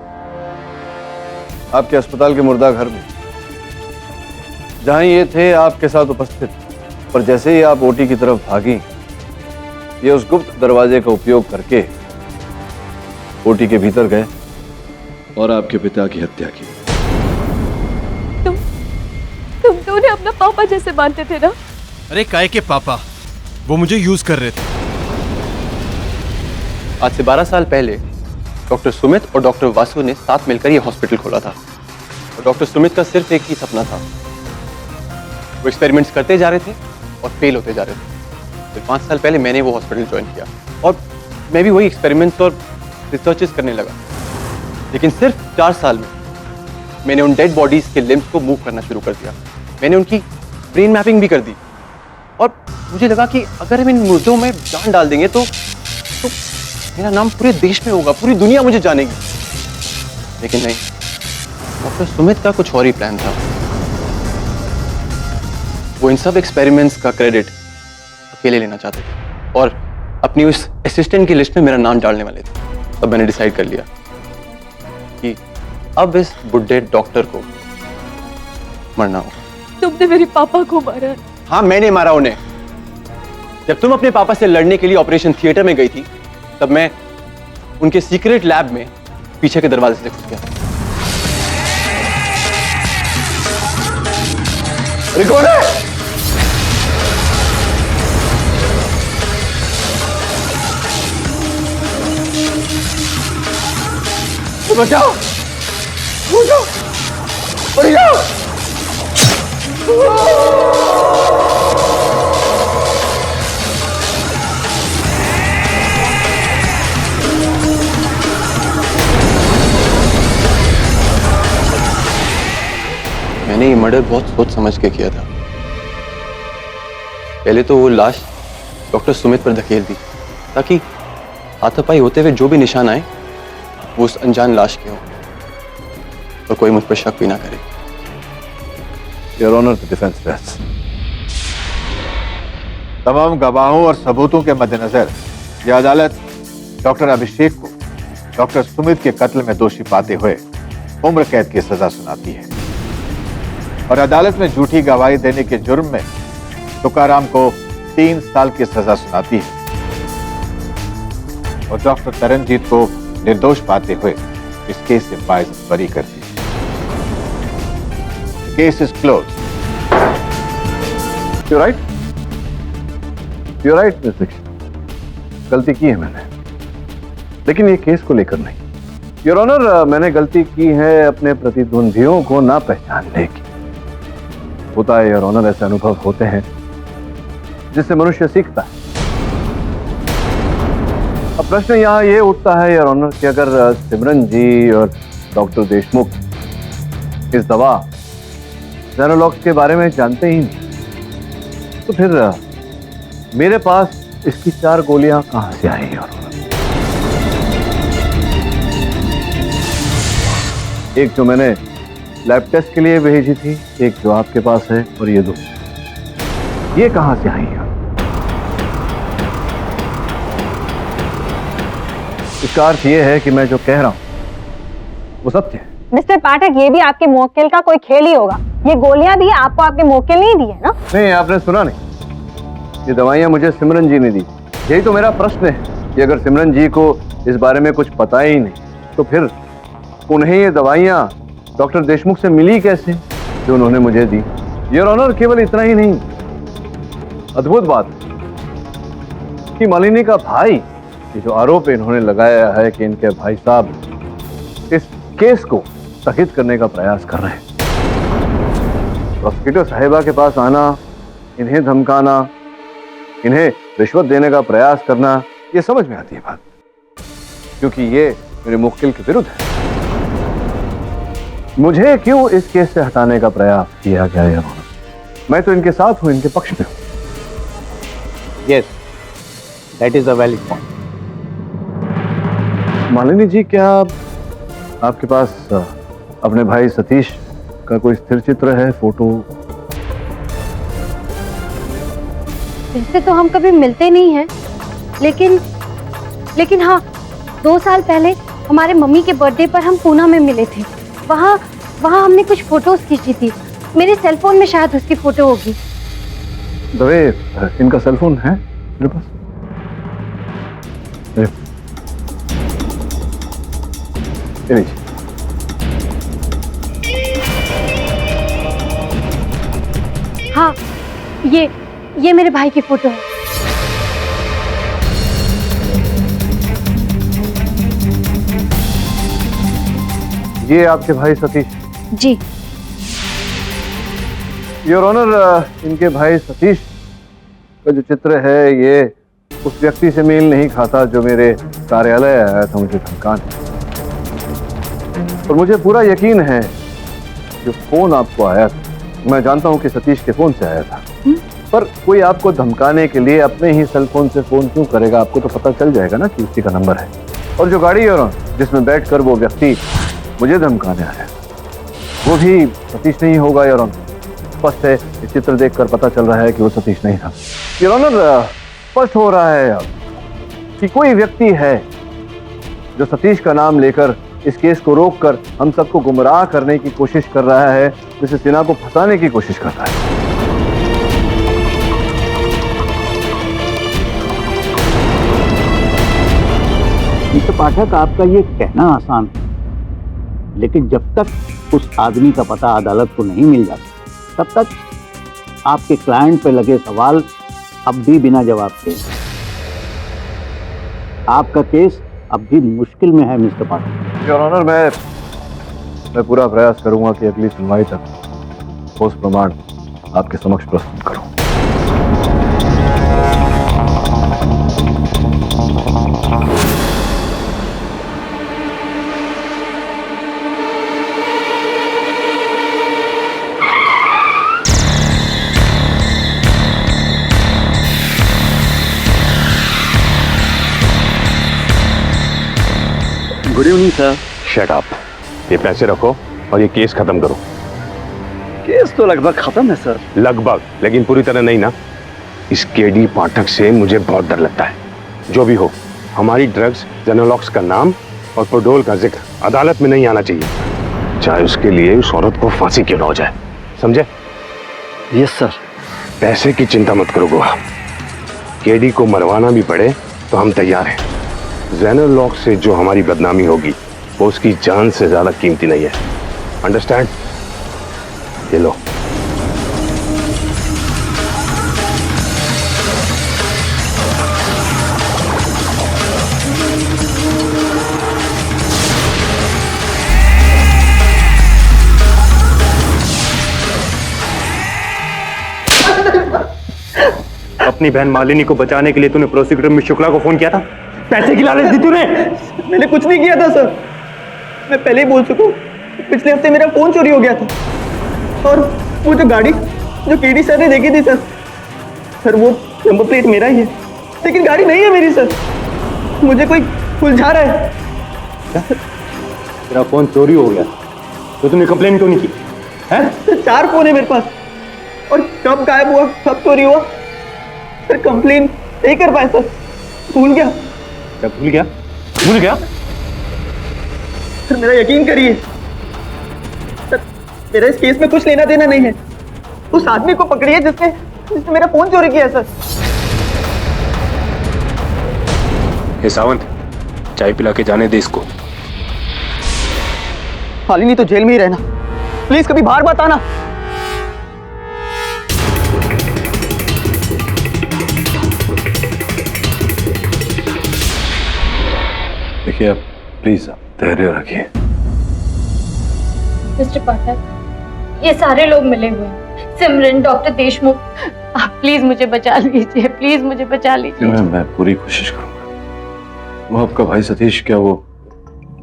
आपके अस्पताल के मुर्दा घर में, जहां ये थे आपके साथ उपस्थित, पर जैसे ही आप ओटी की तरफ भागी, ये उस गुप्त दरवाजे का उपयोग करके ओटी के भीतर गए और आपके पिता की हत्या की। तुम तो उन्हें अपना पापा जैसे मानते थे ना? अरे काय के पापा, वो मुझे यूज कर रहे थे। आज से 12 साल पहले डॉक्टर सुमित और डॉक्टर वासु ने साथ मिलकर ये हॉस्पिटल खोला था और डॉक्टर सुमित का सिर्फ एक ही सपना था। वो एक्सपेरिमेंट्स करते जा रहे थे और फेल होते जा रहे थे। फिर 5 साल पहले मैंने वो हॉस्पिटल ज्वाइन किया और मैं भी वही एक्सपेरिमेंट्स और रिसर्चेस करने लगा। लेकिन सिर्फ 4 साल में मैंने उन डेड बॉडीज के लिम्स को मूव करना शुरू कर दिया। मैंने उनकी ब्रेन मैपिंग भी कर दी और मुझे लगा कि अगर हम इन मुर्दों में जान डाल देंगे तो मेरा नाम पूरे देश में होगा, पूरी दुनिया मुझे जानेगी। लेकिन नहीं, डॉक्टर सुमित का कुछ और ही प्लान था। वो इन सब एक्सपेरिमेंट्स का क्रेडिट अकेले लेना चाहते थे और अपनी उस असिस्टेंट की लिस्ट में मेरा नाम डालने वाले थे। तब मैंने डिसाइड कर लिया कि अब इस बुड्ढे डॉक्टर को मरना होगा। तुमने मेरे पापा को मारा। हाँ, मैंने मारा उन्हें। जब तुम अपने पापा से लड़ने के लिए ऑपरेशन थिएटर में गई थी तब मैं उनके सीक्रेट लैब में पीछे के दरवाजे से घुस गया। अरे कौन है? बचाओ, बचाओ, पड़ी जाओ। मैंने ये मर्डर बहुत सोच समझ के किया था। पहले तो वो लाश डॉक्टर सुमित पर धकेल दी ताकि हाथापाई होते हुए जो भी निशान आए वो उस अनजान लाश के हो और कोई मुझ पर शक भी ना करे। Your honour, the defence rest. तमाम गवाहों और सबूतों के मद्देनजर यह अदालत डॉक्टर अभिषेक को डॉक्टर सुमित के कत्ल में दोषी पाते हुए उम्र कैद की सजा सुनाती है और अदालत में झूठी गवाही देने के जुर्म में तुकाराम को 3 साल की सजा सुनाती है और डॉक्टर तरनजीत को निर्दोष पाते हुए इस केस से बाइज्जत बरी करती है। Case is close. You're right. You're right, Miss Dixit. गलती की है मैंने, लेकिन ये केस को लेकर नहीं। योर ऑनर, मैंने गलती की है अपने प्रतिद्वंदियों को ना पहचानने की। होता है योर ऑनर, ऐसे अनुभव होते हैं जिससे मनुष्य सीखता है। अब प्रश्न यहाँ ये उठता है योर ऑनर कि अगर सिमरन जी और डॉक्टर देशमुख इस दवा जेनोलॉक्स के बारे में जानते ही नहीं, तो फिर मेरे पास इसकी 4 गोलियां कहां से आई योर ऑनर? एक जो मैंने लैब टेस्ट के लिए भेजी थी, एक जो आपके पास है, और ये 2, ये कहां से आई है? इसका अर्थ ये है कि मैं जो कह रहा हूं वो सत्य है। मिस्टर पाठक, ये भी आपके मुवक्किल का कोई खेल ही होगा। ये गोलियां भी आपको आपके मुवक्किल नहीं दी है ना? नहीं, आपने सुना नहीं। ये दवाइयां मुझे सिमरन जी ने दी। यही तो मेरा प्रश्न है कि अगर सिमरन जी को इस बारे में कुछ पता ही नहीं, तो फिर उन्हें ये दवाइयां डॉक्टर देशमुख से मिली कैसे जो उन्होंने मुझे दी? योर ऑनर, केवल इतना ही नहीं, अद्भुत बात कि मालिनी का भाई, ये जो आरोप इन्होंने लगाया है कि इनके भाई साहब इस केस को स्थगित करने का प्रयास कर रहे हैं। प्रोसिक्यूटर साहिबा के पास आना, इन्हें धमकाना, इन्हें रिश्वत देने का प्रयास करना, ये समझ में आती है बात, क्योंकि ये मेरे मुवक्किल के विरुद्ध है। मुझे क्यों इस केस से हटाने का प्रयास किया गया है? मैं तो इनके साथ हूं, इनके पक्ष में हूं। Yes, that is a valid point. Malini ji, क्या आपके पास अपने भाई सतीश का कोई स्थिर चित्र है, फोटो? वैसे तो हम कभी मिलते नहीं हैं, लेकिन हाँ, 2 साल पहले हमारे मम्मी के बर्थडे पर हम पूना में मिले थे। वहाँ हमने कुछ फोटोज खींची थी। मेरे सेलफोन में शायद उसकी फोटो होगी। दवे, इनका सेलफोन है मेरे पास? हाँ, ये मेरे भाई की फोटो है। ये आपके भाई सतीश? जी। योर ऑनर, इनके भाई सतीश का जो चित्र है, ये उस व्यक्ति से मेल नहीं खाता जो मेरे कार्यालय आया था मुझे धमकाने। और मुझे पूरा यकीन है जो फोन आपको आया था, मैं जानता हूं कि सतीश के फोन से आया था। पर कोई आपको धमकाने के लिए अपने ही सेल फोन से फोन क्यों करेगा? आपको तो पता चल जाएगा ना कि उसी का नंबर है। और जो गाड़ी योर ऑनर जिसमें बैठकर वो व्यक्ति मुझे धमकाने आया, वो भी सतीश नहीं होगा योर ऑनर। स्पष्ट है, इस चित्र देखकर पता चल रहा है कि वो सतीश नहीं था योर ऑनर। स्पष्ट हो रहा है अब कि कोई व्यक्ति है जो सतीश का नाम लेकर इस केस को रोककर हम सबको गुमराह करने की कोशिश कर रहा है, जैसे सिन्हा को फंसाने की कोशिश कर रहा है। मिस्टर पाठक, आपका ये कहना आसान है, लेकिन जब तक उस आदमी का पता अदालत को नहीं मिल जाता तब तक आपके क्लाइंट पे लगे सवाल अब भी बिना जवाब के हैं। आपका केस अब भी मुश्किल में है मिस्टर पाठक। योर ऑनर, मैं पूरा प्रयास करूंगा कि अगली सुनवाई तक ठोस प्रमाण आपके समक्ष प्रस्तुत करूं। Good evening sir. Shut up, ये पैसे रखो और ये केस खत्म करो। केस तो लगभग खत्म है सर। लगभग, लेकिन पूरी तरह नहीं ना। इस केडी पाठक से मुझे बहुत डर लगता है। जो भी हो, हमारी ड्रग्स जेनोलॉक्स का नाम और प्रोडोल का जिक्र अदालत में नहीं आना चाहिए, चाहे उसके लिए उस औरत को फांसी क्यों ना हो जाए। समझे? Yes sir. पैसे की चिंता मत करो गोवा, केडी को मरवाना भी पड़े तो हम तैयार हैं। जेनोलॉक से जो हमारी बदनामी होगी वो उसकी जान से ज्यादा कीमती नहीं है। अंडरस्टैंड? ये लो। अपनी बहन मालिनी को बचाने के लिए तूने प्रोसिक्यूटर मिस शुक्ला को फोन किया था? पैसे की लालच दी तूने? मैंने कुछ नहीं किया था सर, मैं पहले ही बोल चुका हूँ। पिछले हफ्ते मेरा फोन चोरी हो गया था और वो जो गाड़ी जो केडी सर ने देखी थी सर वो नंबर प्लेट मेरा ही है, लेकिन गाड़ी नहीं है मेरी सर। मुझे कोई उलझा रहा है। तेरा फोन चोरी हो गया तो तूने कंप्लेन क्यों नहीं की? सर 4 फोन है मेरे पास और कब गायब हुआ कब चोरी हुआ सर कंप्लेन नहीं कर पाए सर, भूल गया। क्या भूल गया? भूल गया? सर मेरा यकीन करिए सर, मेरा इस केस में कुछ लेना देना नहीं है। उस आदमी को पकड़िए जिसने मेरा फोन चोरी किया सर। हे सावंत, चाय पिला के जाने दे इसको। मालिनी तो जेल में ही रहना, प्लीज कभी बाहर मत आना। देखिए, आप प्लीज धैर्य रखिए। मिस्टर पाठक, ये सारे लोग मिले हुए हैं, सिमरन, डॉक्टर देशमुख, आप प्लीज मुझे बचा लीजिए, प्लीज मुझे बचा लीजिए। मैं पूरी कोशिश करूंगा। वो आपका भाई सतीश, क्या वो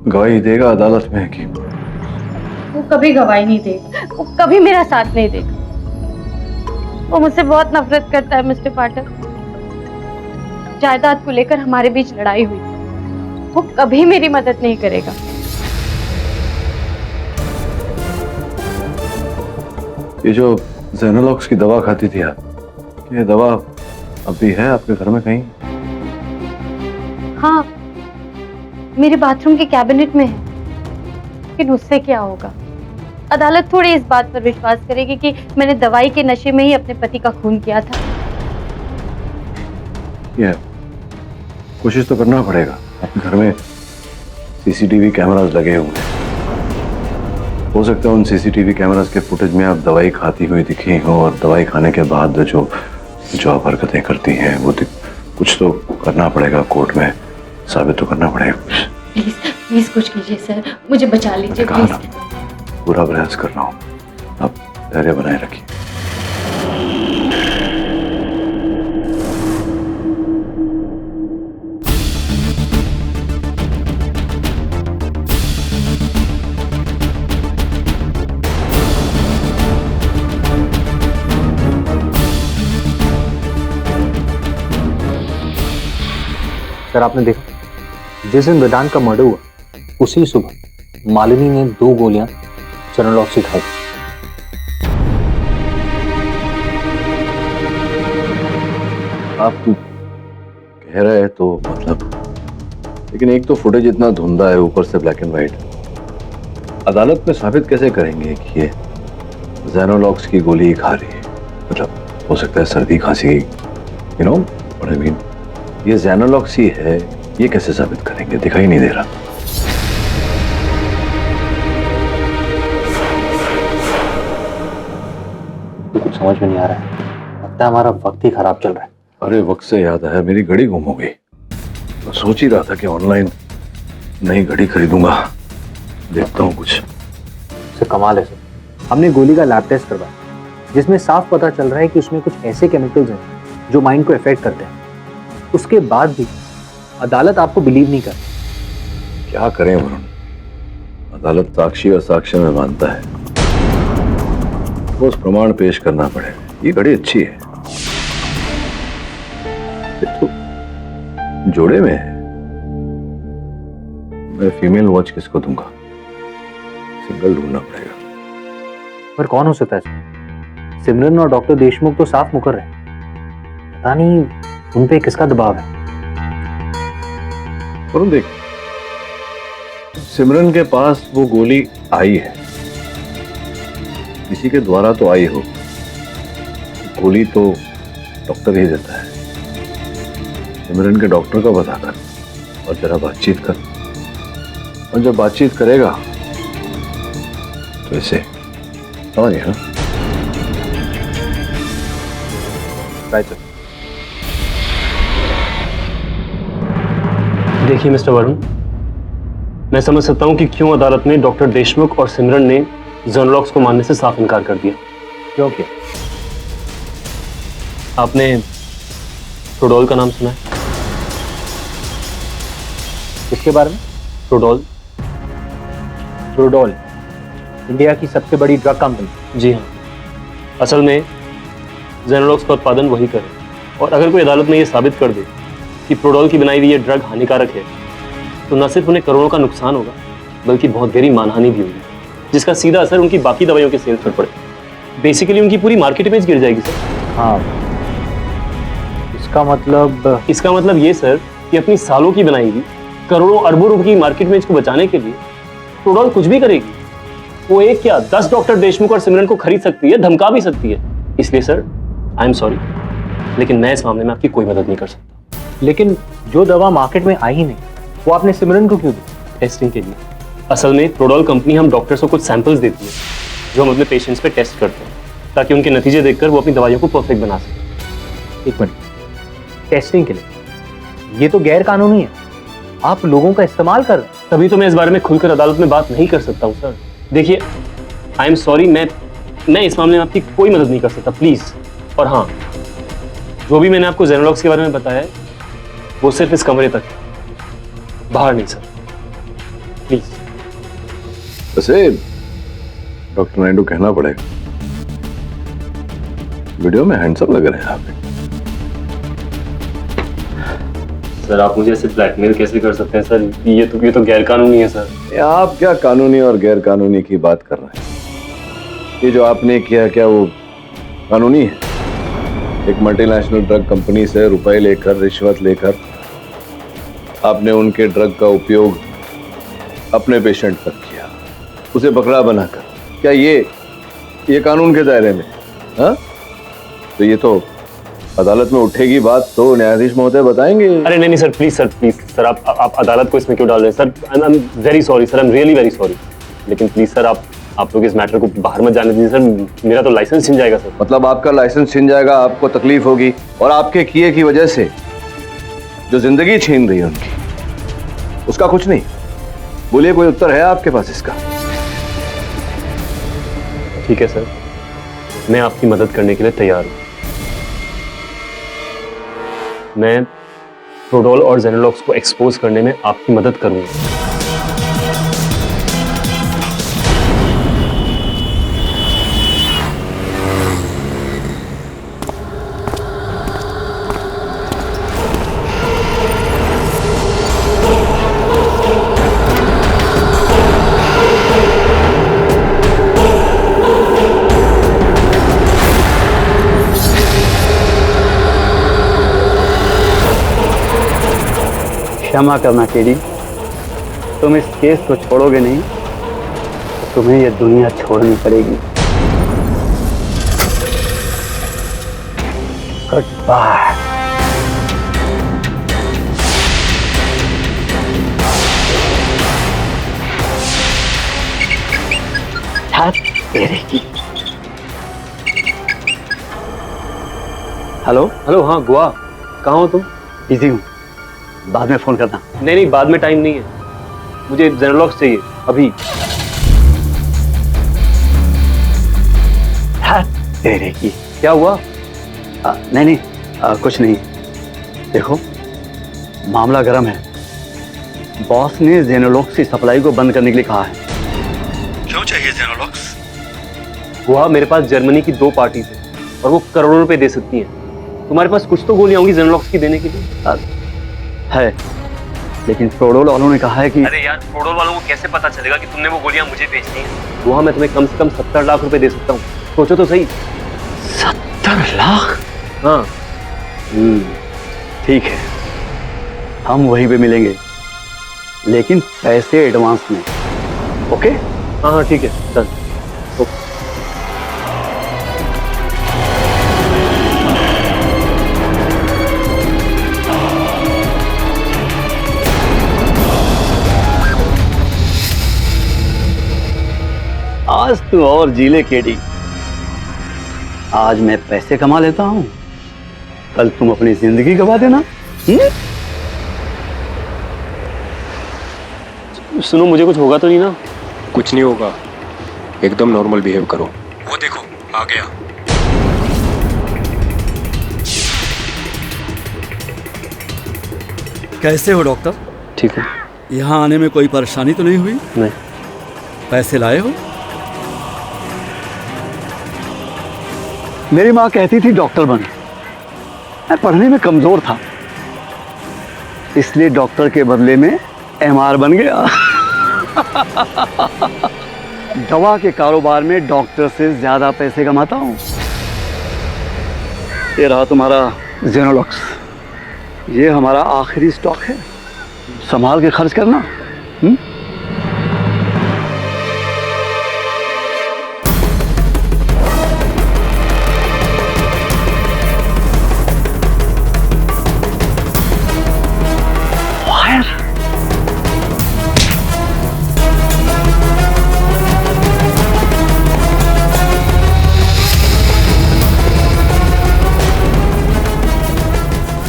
गवाही देगा अदालत में कि? वो कभी गवाही नहीं देगा, वो कभी मेरा साथ नहीं देगा। वो मुझसे बहुत नफरत करता है मिस्टर पाठक। जायदाद को लेकर हमारे बीच लड़ाई हुई, वो कभी मेरी मदद नहीं करेगा। ये जो जेनोलॉक्स की दवा खाती थी आप, ये दवा अब भी है आपके घर में कहीं? हाँ, मेरे बाथरूम के कैबिनेट में है, लेकिन उससे क्या होगा? अदालत थोड़ी इस बात पर विश्वास करेगी कि मैंने दवाई के नशे में ही अपने पति का खून किया था। ये कोशिश तो करना पड़ेगा। आपके घर में सीसीटीवी कैमरास लगे हुए हैं, हो सकता है उन सीसीटीवी कैमरास के फुटेज में आप दवाई खाती हुई दिखी हो और दवाई खाने के बाद जो आप हरकतें करती हैं वो कुछ तो करना पड़ेगा, कोर्ट में साबित तो करना पड़ेगा कुछ। प्लीज प्लीज कुछ कीजिए सर, मुझे बचा लीजिए प्लीज। पूरा प्रयास कर रहा हूँ, आप धैर्य बनाए रखिए। सर, आपने देखा जिस दिन वेदांत का मर्डर हुआ उसी सुबह मालिनी ने 2 गोलियां जेनोलॉक से खाई। आप कह रहे हैं तो मतलब, लेकिन एक तो फुटेज इतना धुंधला है, ऊपर से ब्लैक एंड व्हाइट। अदालत में साबित कैसे करेंगे कि ये जेनोलॉक्स की गोली खा रही है? मतलब हो सकता है सर्दी खांसी, you know what I mean. ये जेनोलॉक्स ही है ये कैसे साबित करेंगे? दिखाई नहीं दे रहा। कुछ समझ में नहीं आ रहा है, लगता है हमारा वक्त ही खराब चल रहा है। अरे वक्त से याद आया, मेरी घड़ी गुम हो गई। मैं सोच ही रहा था कि ऑनलाइन नई घड़ी खरीदूंगा, देखता हूँ कुछ। सर कमाल है सर, हमने गोली का लैब टेस्ट करवाया जिसमें साफ पता चल रहा है कि उसमें कुछ ऐसे केमिकल्स हैं जो माइंड को इफेक्ट करते हैं। उसके बाद भी अदालत आपको बिलीव नहीं करती। क्या करें वरुण, अदालत साक्षी और साक्ष्य में मानता है, ठोस प्रमाण पेश करना पड़ेगा। ये घड़ी अच्छी है, तो जोड़े में है। मैं फीमेल वॉच किसको दूंगा? सिंगल ढूंढना पड़ेगा। पर कौन हो सकता है सर? सिमरन और डॉक्टर देशमुख तो साफ मुकर रहे, पता नहीं उन पे किसका दबाव है। वरुण देख, सिमरन के पास वो गोली आई है, किसी के द्वारा तो आई हो। गोली तो डॉक्टर ही देता है। सिमरन के डॉक्टर का पता कर और जरा बातचीत कर, और जब बातचीत करेगा तो इसे समझ गया ना? Right sir. देखिए मिस्टर वरुण, मैं समझ सकता हूं कि क्यों अदालत ने डॉक्टर देशमुख और सिमरन ने जेनोलॉक्स को मानने से साफ इनकार कर दिया। क्यों किया? आपने प्रोडोल का नाम सुना है? किसके बारे में? प्रोडोल। प्रोडोल इंडिया की सबसे बड़ी ड्रग कंपनी। जी हाँ, असल में जेनोलॉक्स का उत्पादन वही करे, और अगर कोई अदालत में ये साबित कर दे कि प्रोडोल की बनाई हुई ये ड्रग हानिकारक है, तो न सिर्फ उन्हें करोड़ों का नुकसान होगा, बल्कि बहुत गहरी मानहानि भी होगी, जिसका सीधा असर उनकी बाकी दवाइयों के सेल्स पर पड़े। बेसिकली उनकी पूरी मार्केट इमेज गिर जाएगी सर। हाँ, इसका मतलब ये सर कि अपनी सालों की बनाई हुई करोड़ों अरबों रुपए की मार्केट इमेज को बचाने के लिए प्रोडोल कुछ भी करेगी। वो एक क्या 10 डॉक्टर देशमुख और सिमरन को खरीद सकती है, धमका भी सकती है। इसलिए सर आई एम सॉरी, लेकिन मैं इस मामले में आपकी कोई मदद नहीं कर सकता। लेकिन जो दवा मार्केट में आई ही नहीं, वो आपने सिमरन को क्यों दी? टेस्टिंग के लिए। असल में प्रोडोल कंपनी हम डॉक्टर्स को कुछ सैंपल्स देती है जो हम अपने पेशेंट्स पे टेस्ट करते हैं, ताकि उनके नतीजे देखकर वो अपनी दवाइयों को परफेक्ट बना सकें। एक मिनट, टेस्टिंग के लिए? ये तो गैर कानूनी है, आप लोगों का इस्तेमाल कर रहे हैं। तभी तो मैं इस बारे में खुलकर अदालत में बात नहीं कर सकता हूँ सर। देखिए आई एम सॉरी, मैं इस मामले में आपकी कोई मदद नहीं कर सकता, प्लीज। और हाँ, जो भी मैंने आपको जेनोलॉक्स के बारे में बताया है वो सिर्फ इस कमरे तक, बाहर नहीं सर, प्लीज। वैसे डॉक्टर नायडू कहना पड़ेगा, वीडियो में हैंडसम लग रहे हैं आप। सर आप मुझे ऐसे ब्लैकमेल कैसे कर सकते हैं सर? ये तो गैर कानूनी है सर। आप क्या कानूनी और गैर कानूनी की बात कर रहे हैं? ये जो आपने किया क्या वो कानूनी है? एक मल्टीनेशनल ड्रग कंपनी से रुपए लेकर, रिश्वत लेकर आपने उनके ड्रग का उपयोग अपने पेशेंट पर किया, उसे बकरा बनाकर। क्या ये कानून के दायरे में? हाँ, तो ये तो अदालत में उठेगी बात तो न्यायाधीश महोदय बताएंगे। अरे नहीं सर, प्लीज सर आप अदालत को इसमें क्यों डाल रहे हैं sir? I am very sorry sir, I am really very sorry, लेकिन प्लीज सर आप लोग इस मैटर को बाहर मत जाने दीजिए सर, मेरा तो लाइसेंस छिन जाएगा सर। मतलब आपका लाइसेंस छिन जाएगा, आपको तकलीफ होगी, और आपके किए की वजह से जो जिंदगी छीन रही है उनकी, उसका कुछ नहीं। बोलिए, कोई उत्तर है आपके पास इसका? ठीक है सर, मैं आपकी मदद करने के लिए तैयार हूं। मैं प्रोडोल और जेनोलॉक्स को एक्सपोज करने में आपकी मदद करूंगा। क्षमा करना केडी, तुम इस केस को छोड़ोगे नहीं तो तुम्हें यह दुनिया छोड़नी पड़ेगी। Goodbye. तेरे की। हेलो हेलो, हाँ गुआ, कहाँ हो तुम? बिजी हूँ, बाद में फोन करना। नहीं नहीं, बाद में टाइम नहीं है, मुझे जेनोलॉक्स चाहिए अभी। हाँ, तेरे की। क्या हुआ? नहीं नहीं, कुछ नहीं। देखो मामला गर्म है, बॉस ने जेनोलॉक्स की सप्लाई को बंद करने के लिए कहा है। क्यों चाहिए जेनोलॉक्स? गुआ, मेरे पास जर्मनी की 2 पार्टीज है और वो करोड़ों रुपए दे सकती हैं। तुम्हारे पास कुछ तो गोलियां होंगी जेनोलॉक्स की देने के लिए। है, लेकिन प्रोडोल वालों ने कहा है कि। अरे यार, प्रोडोल वालों को कैसे पता चलेगा कि तुमने वो गोलियां मुझे बेचनी है? गुआ, मैं तुम्हें कम से कम 70 लाख रुपए दे सकता हूँ, सोचो तो सही। 70 लाख? हाँ। ठीक है, हम वहीं पे मिलेंगे, लेकिन पैसे एडवांस में। ओके? हाँ हाँ ठीक है, डन। आज तू और जीले केडी। आज मैं पैसे कमा लेता हूं, कल तुम अपनी जिंदगी गवा देना। सुनो, मुझे कुछ होगा तो नहीं ना? कुछ नहीं होगा, एकदम नॉर्मल बिहेव करो। वो देखो आ गया। कैसे हो डॉक्टर? ठीक है। यहाँ आने में कोई परेशानी तो नहीं हुई? नहीं। पैसे लाए हो? मेरी माँ कहती थी डॉक्टर बन, मैं पढ़ने में कमजोर था, इसलिए डॉक्टर के बदले में एमआर बन गया। दवा के कारोबार में डॉक्टर से ज्यादा पैसे कमाता हूँ। ये रहा तुम्हारा जेनोलॉक्स, ये हमारा आखिरी स्टॉक है, संभाल के खर्च करना।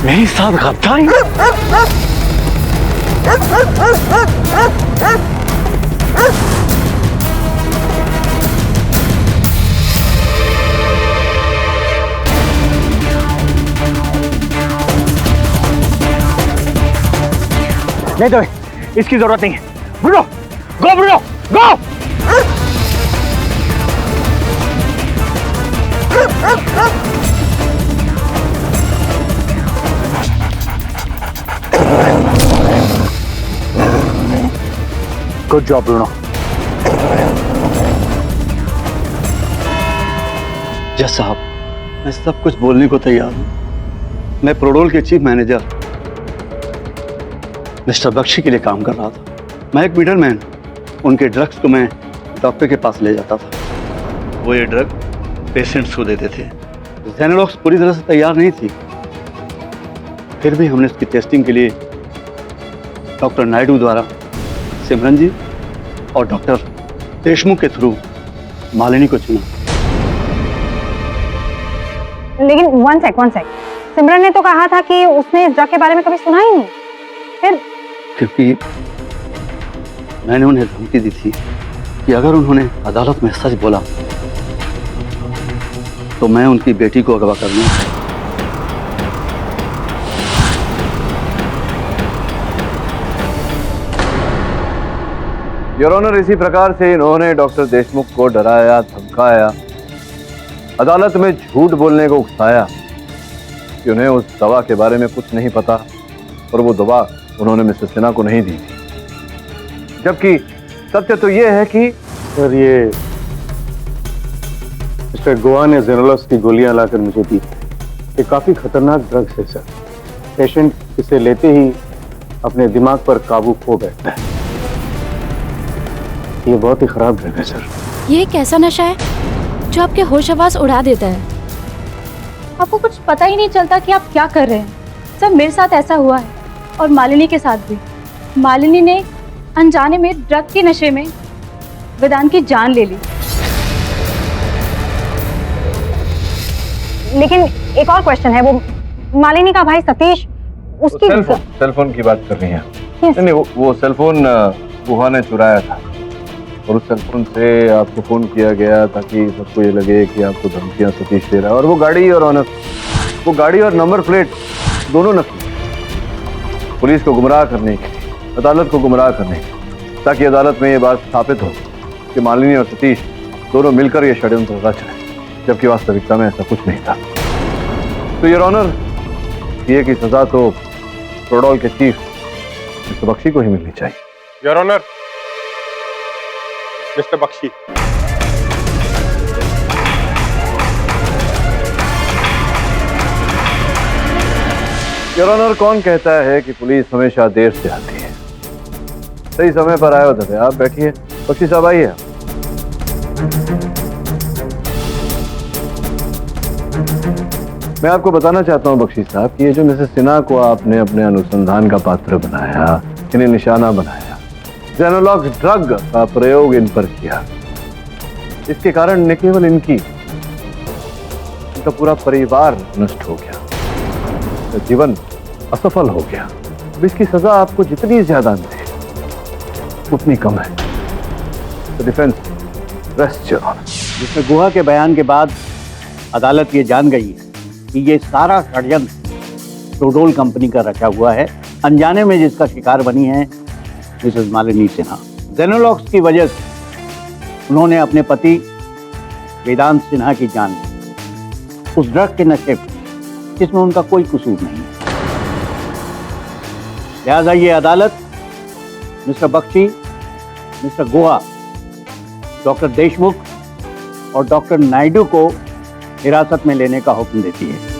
मेरे साथ गद्दारी? नहीं तो इसकी जरूरत नहीं है। Bruno, go Bruno, go. Good job Bruno. जज साहब, मैं सब कुछ बोलने को तैयार हूं। मैं प्रोडोल के चीफ मैनेजर मिस्टर बख्शी के लिए काम कर रहा था। मैं एक मिडलमैन, उनके ड्रग्स को मैं डॉक्टर के पास ले जाता था, वो ये ड्रग पेशेंट्स को देते थे। जेनोलॉक्स पूरी तरह से तैयार नहीं थी, फिर भी हमने इसकी टेस्टिंग के लिए डॉक्टर नायडू द्वारा सिमरन जी और डॉक्टर देशमुख के थ्रू मालिनी को चुना। लेकिन वन सेक, सिमरन ने तो कहा था कि उसने इस ड्रग के बारे में कभी सुना ही नहीं। फिर? क्योंकि मैंने उन्हें धमकी दी थी कि अगर उन्होंने अदालत में सच बोला तो मैं उनकी बेटी को अगवा कर लूंगा। योर ऑनर, इसी प्रकार से इन्होंने डॉक्टर देशमुख को डराया, धमकाया, अदालत में झूठ बोलने को उकसाया कि उन्हें उस दवा के बारे में कुछ नहीं पता और वो दवा उन्होंने मिसेस सिन्हा को नहीं दी थी। जबकि सत्य तो ये है कि सर, ये मिस्टर गोवा ने जेनोलॉक्स की गोलियां लाकर मुझे दी। ये काफी खतरनाक ड्रग्स है सर। पेशेंट इसे लेते ही अपने दिमाग पर काबू खो बैठता है। ये बहुत ही खराब ड्रग है सर। ये एक ऐसा नशा है जो आपके होश हवास उड़ा देता है, आपको कुछ पता ही नहीं चलता कि आप क्या कर रहे हैं। सर, मेरे साथ ऐसा हुआ है और मालिनी के साथ भी। मालिनी ने अनजाने में ड्रग के नशे में वेदांत की जान ले ली। लेकिन एक और क्वेश्चन है, वो मालिनी का भाई सतीश, उसकी सेलफोन की बात कर रही हैं? नहीं, वो सेलफोन गुहा ने चुराया था और उस सेलफोन से आपको फोन किया गया ताकि सबको ये लगे कि आपको धमकियां सतीश दे रहा है। और वो गाड़ी और नंबर प्लेट दोनों नकली, पुलिस को गुमराह करने के लिए, अदालत को गुमराह करने के लिए, ताकि अदालत में ये बात स्थापित हो कि मालिनी और सतीश दोनों मिलकर ये षड्यंत्र रच रहे, जबकि वास्तविकता में ऐसा कुछ नहीं था। तो योर ऑनर, ये की सजा तो प्रोडोल के चीफ मिस्टर बख्शी को ही मिलनी चाहिए। Your honour, mister Bakshi. Your honour, कौन कहता है कि पुलिस हमेशा देर से आती है? सही समय पर आए होते थे। आप बैठिए। बख्शी साहब आइए। मैं आपको बताना चाहता हूं बख्शी साहब कि ये जो मिसेस सिन्हा को आपने अपने अनुसंधान का पात्र बनाया, इन्हें निशाना बनाया, जेनोलॉक्स ड्रग का प्रयोग इन पर किया, इसके कारण न केवल इनका पूरा परिवार नष्ट हो गया, जीवन असफल हो गया। अब इसकी सजा आपको जितनी ज्यादा मिले उतनी कम है। तो डिफेंस रेस्ट योर ऑनर। जिसमें गुहा के बयान के बाद अदालत ये जान गई है कि ये सारा षड्यंत्र प्रोडोल कंपनी का रचा हुआ है, अनजाने में जिसका शिकार बनी है मिसेस मालिनी सिन्हा। जेनोलॉक्स की वजह से उन्होंने अपने पति वेदांत सिन्हा की जान ली, उस ड्रग के नशे में जिसमें उनका कोई कसूर नहीं। लिहाजा ये अदालत मिस्टर बख्शी, मिस्टर गुहा, डॉक्टर देशमुख और डॉक्टर नायडू को हिरासत में लेने का हुक्म देती है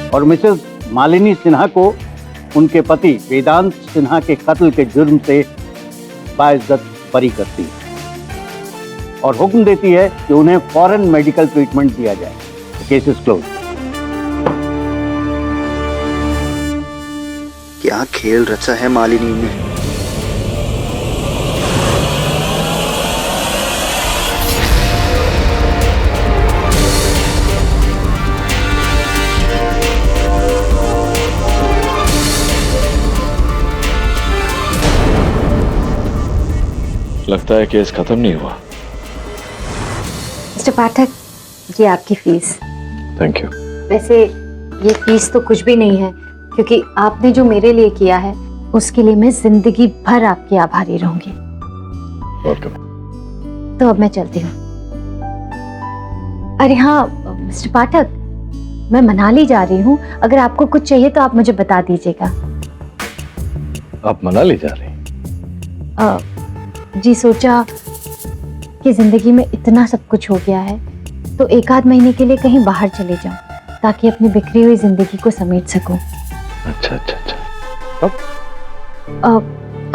और मिसेस मालिनी सिन्हा को उनके पति वेदांत सिन्हा के कत्ल के जुर्म से बाइज्जत बरी करती है और हुक्म देती है कि उन्हें फौरन मेडिकल ट्रीटमेंट दिया जाए। Case is close. क्या खेल रचा है मालिनी ने। लगता है केस खत्म नहीं हुआ। मिस्टर पाठक, ये आपकी फीस। Thank you. वैसे ये फीस तो कुछ भी नहीं है, क्योंकि आपने जो मेरे लिए किया है उसके लिए मैं जिंदगी भर आपकी आभारी रहूंगी। तो अब मैं चलती हूँ। अरे हाँ मिस्टर पाठक, मैं मनाली जा रही हूँ, अगर आपको कुछ चाहिए तो आप मुझे बता दीजिएगा। आप मनाली जा रही हैं? जी, सोचा कि जिंदगी में इतना सब कुछ हो गया है तो एक आध महीने के लिए कहीं बाहर चले जाऊं, ताकि अपनी बिखरी हुई जिंदगी को समेट सकूं। अच्छा अच्छा अच्छा। कब?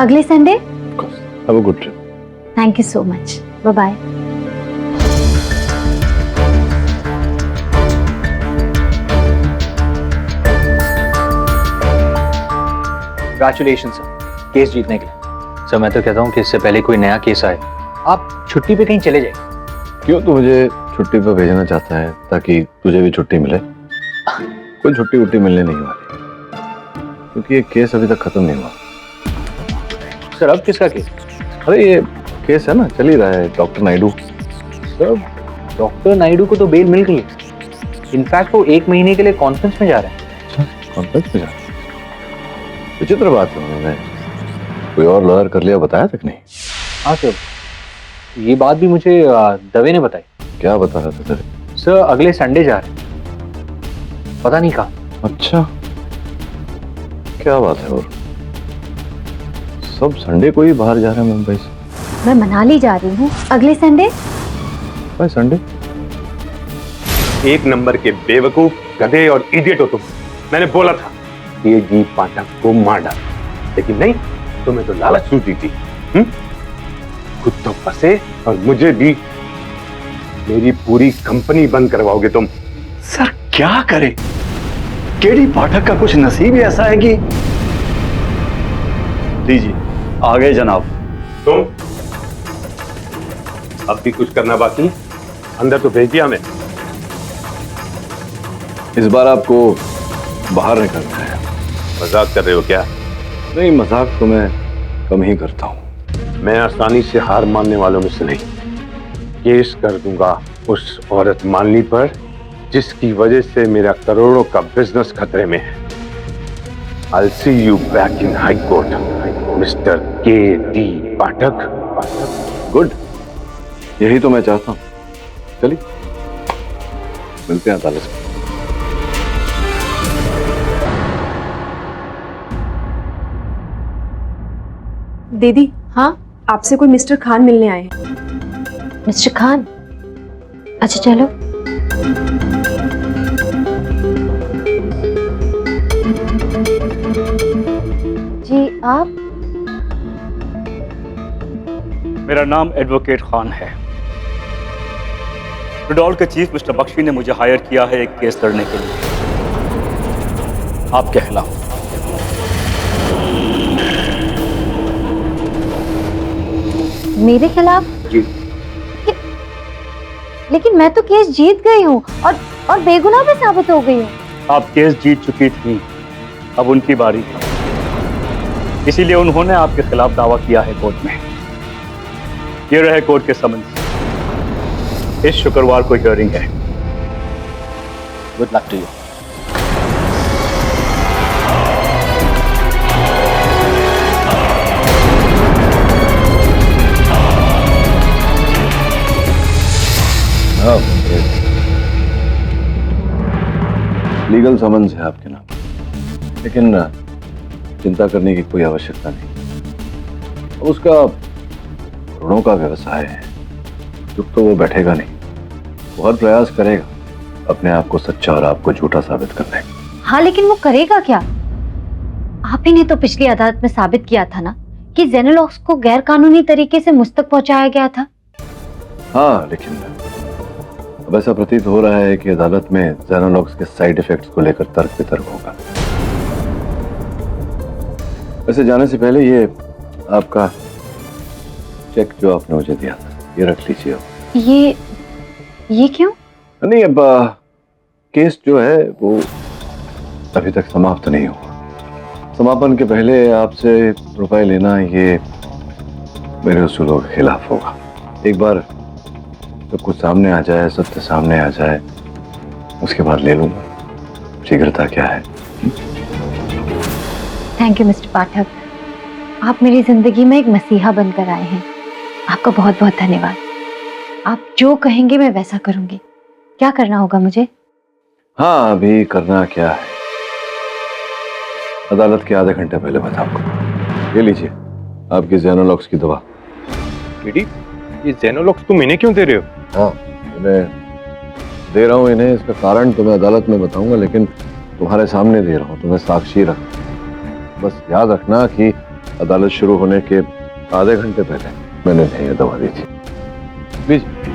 अगले Sunday. Have a good trip. Thank you so much. Bye bye. Congratulation sir, case जीतने के लिए। सर मैं तो कहता हूँ कि इससे पहले कोई नया केस आए आप छुट्टी पे कहीं चले जाए। क्यों तू मुझे छुट्टी पे भेजना चाहता है ताकि तुझे भी छुट्टी मिले? कोई छुट्टी उट्टी मिलने नहीं वाली, क्योंकि ये केस अभी तक खत्म नहीं हुआ। सर अब किसका केस? अरे ये केस है ना, चल ही रहा है, doctor Naidu. Sir doctor Naidu को तो बेल मिल गई है। इनफैक्ट वो 1 महीने के लिए कॉन्फ्रेंस में जा रहे हैं। अच्छा, कॉन्फ्रेंस में जा रहे हैं? विचित्र बात है। उन्होंने कोई और लॉयर कर लिया, बताया तक नहीं? हाँ सर, ये बात भी मुझे दवे ने बताई। क्या बता रहा था दवे? सर अगले संडे जा रहे हैं, पता नहीं कहाँ। अच्छा, क्या बात है। और सब संडे को ही बाहर जा रहे हैं मुंबई से? मैं मनाली जा रही हूँ अगले संडे। भाई संडे? एक नंबर के बेवकूफ, गधे और इडियट हो तुम। मैंने बोला था ये जी पाठक को मार डाल, लेकिन नहीं, तुम्हें तो लालच सूझी थी। खुद तो फंसे और मुझे भी। मेरी पूरी कंपनी बंद करवाओगे तुम। सर क्या करे, केडी पाठक का कुछ नसीब ही ऐसा है कि। लीजिए आ गए जनाब। तुम अब भी कुछ करना बाकी? अंदर तो भेज दिया हमें। इस बार आपको बाहर निकलना है। मजाक कर रहे हो क्या? नहीं, मजाक तो मैं कम ही करता हूँ। मैं आसानी से हार मानने वालों में से नहीं। केस कर दूंगा उस औरत मालिनी पर जिसकी वजह से मेरा करोड़ों का बिजनेस खतरे में है। I'll see you back in High Court, Mr. K.D. Pathak. Good, यही तो मैं चाहता हूँ। चलिए मिलते हैं अदालत में। दीदी, हाँ, आपसे कोई मिस्टर खान मिलने आए हैं। मिस्टर खान? अच्छा चलो। जी आप? मेरा नाम एडवोकेट खान है। प्रोडोल के चीफ मिस्टर बख्शी ने मुझे हायर किया है एक केस लड़ने के लिए आपके खिलाफ। मेरे खिलाफ? जी। लेकिन मैं तो केस जीत गई हूँ और बेगुनाह भी साबित हो गई हूँ। आप केस जीत चुकी थी, अब उनकी बारी है। इसीलिए उन्होंने आपके खिलाफ दावा किया है कोर्ट में। ये रहे कोर्ट के समन्स। इस शुक्रवार को हियरिंग है। Good luck to you. Legal summons है आपके नाम, लेकिन चिंता करने की कोई आवश्यकता नहीं। उसका करोड़ों का व्यवसाय है, चुप तो वो बैठेगा नहीं। वो हर प्रयास करेगा अपने आप को सच्चा और आपको झूठा साबित करने का। हाँ, लेकिन वो करेगा क्या? आप ही ने तो पिछली अदालत में साबित किया था ना कि जेनोलॉक्स को गैर कानूनी तरीके से मुझ तक पहुंचाया गया था। हाँ, लेकिन अब ऐसा प्रतीत हो रहा है कि अदालत में जेनोलॉक्स के साइड इफेक्ट्स को लेकर तर्क वितर्क होगा। वैसे जाने से पहले ये आपका चेक जो आपने मुझे दिया था, ये रख लीजिए। ये क्यों? नहीं, अब केस जो है वो अभी तक समाप्त नहीं हुआ। समापन के पहले आपसे रुपए लेना ये मेरे उसूलों के खिलाफ होगा। एक बार जब कुछ सामने आ जाए, सत्य सामने आ जाए, उसके बाद ले लूंगा। शीघ्रता क्या है। थैंक यू मिस्टर पाठक, आप मेरी जिंदगी में एक मसीहा बनकर आए हैं। आपका बहुत बहुत धन्यवाद। आप जो कहेंगे मैं वैसा करूंगी। क्या करना होगा मुझे? हाँ, अभी करना क्या है, अदालत के आधे घंटे पहले बताऊंगा। ये लीजिए आपकी जेनोलॉक्स की दवा। ये जेनोलॉक्स तुम इन्हें क्यों दे रहे हो? हाँ, मैं दे रहा हूँ इन्हें। इसका कारण तो मैं अदालत में बताऊंगा, लेकिन तुम्हारे सामने दे रहा हूँ, तुम्हें साक्षी रख। बस याद रखना कि अदालत शुरू होने के आधे घंटे पहले मैंने इन्हें ये दवा दी थी। लीजिए।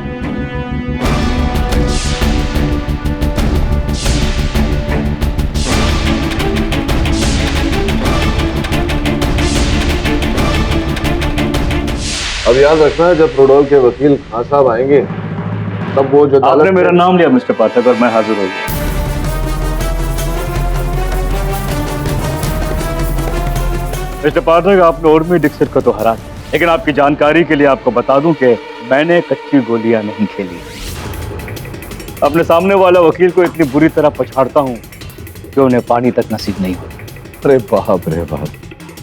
अब याद रखना, जब प्रोडोल के वकील खान साहब आएंगे तब वो जो आपने मेरा नाम लिया मिस्टर पाठक और मैं हाजिर हो गया। मिस्टर पाठक, आपने उर्मी डिक्सट को तो हरा दिया, लेकिन आपकी जानकारी के लिए आपको बता दूं कि मैंने कच्ची गोलियां नहीं खेली। अपने सामने वाला वकील को इतनी बुरी तरह पछाड़ता हूं कि उन्हें पानी तक नसीब नहीं होती। अरे बाप रे बाप।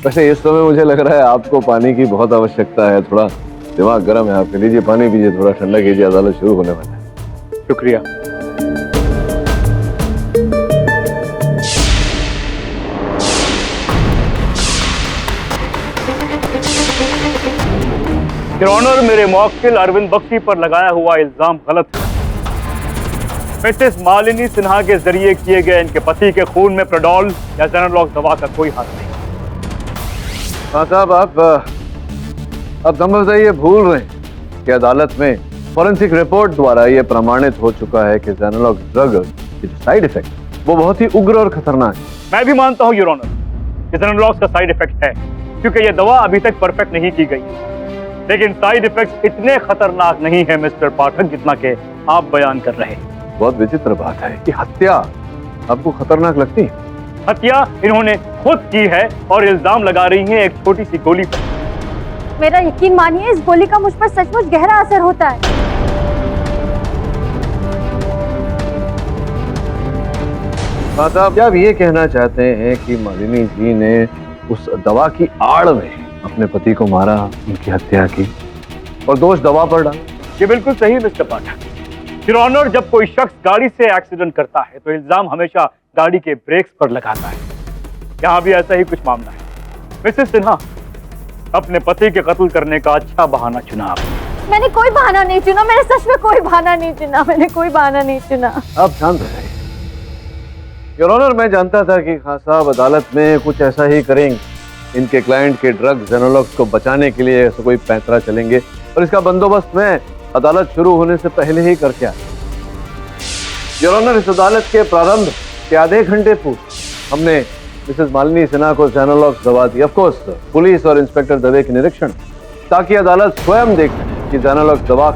वैसे इस समय मुझे लग रहा है आपको पानी की बहुत आवश्यकता है। थोड़ा दिमाग गर्म है आपके। लीजिए पानी पीजिए, थोड़ा ठंडा कीजिए, अदालत शुरू होने वाला है। शुक्रिया। योर ऑनर, मेरे मौक्किल अरविंद बख्शी पर लगाया हुआ इल्जाम गलत है। मिसेस मालिनी सिन्हा के जरिए किए गए इनके पति के खून में प्रोडोल या जेनोलॉक्स दवा का कोई हाथ नहीं। हाँ साहब, आप संभवतः ये भूल रहे हैं कि अदालत में फॉरेंसिक रिपोर्ट द्वारा ये प्रमाणित हो चुका है कि जेनोलॉक्स ड्रग के साइड इफेक्ट वो बहुत ही उग्र और खतरनाक है। मैं भी मानता हूँ योर ऑनर कि जेनोलॉक्स का साइड इफेक्ट है, क्योंकि ये दवा अभी तक परफेक्ट नहीं की गई। लेकिन साइड इफेक्ट्स इतने खतरनाक नहीं है मिस्टर पाठक जितना कि आप बयान कर रहे हैं। बहुत विचित्र बात है कि हत्या आपको खतरनाक लगती है? हत्या इन्होंने खुद की है और इल्जाम लगा रही हैं एक छोटी सी गोली पर। मेरा यकीन मानिए, इस गोली का मुझ पर सचमुच गहरा असर होता है। साहब, क्या आप ये कहना चाहते हैं कि मालिनी जी ने उस दवा की आड़ में अपने पति को मारा, उनकी हत्या की और दोष दवा पर डाला? ये बिल्कुल सही मिस्टर पाठक। योर ऑनर, जब कोई शख्स गाड़ी से एक्सीडेंट करता है तो इल्जाम हमेशा गाड़ी के ब्रेक्स पर लगाता है। यहाँ भी ऐसा ही कुछ मामला है। मिसेस सिन्हा, अपने पति के कत्ल करने का अच्छा बहाना चुना आपने। मैंने कोई बहाना नहीं चुना, मैंने सच में कोई बहाना नहीं चुना, मैंने कोई बहाना नहीं चुना। आप शांत रहिए। योर ऑनर, मैं जानता था कि खान साहब अदालत में कुछ ऐसा ही करेंगे। इनके क्लाइंट के ड्रग जेनोलॉक्स को बचाने के लिए ऐसा कोई पैंतरा चलेंगे और इसका बंदोबस्त मैं अदालत शुरू होने से पहले ही करके आया। योर ऑनर, इस अदालत के प्रारंभ के आधे घंटे पूर्व हमने मिसेस मालिनी सिन्हा को जेनोलॉक्स दवा दी। ऑफ कोर्स पुलिस और इंस्पेक्टर दवे के निरीक्षण, ताकि अदालत स्वयं देख सके कि जेनोलॉक्स दवा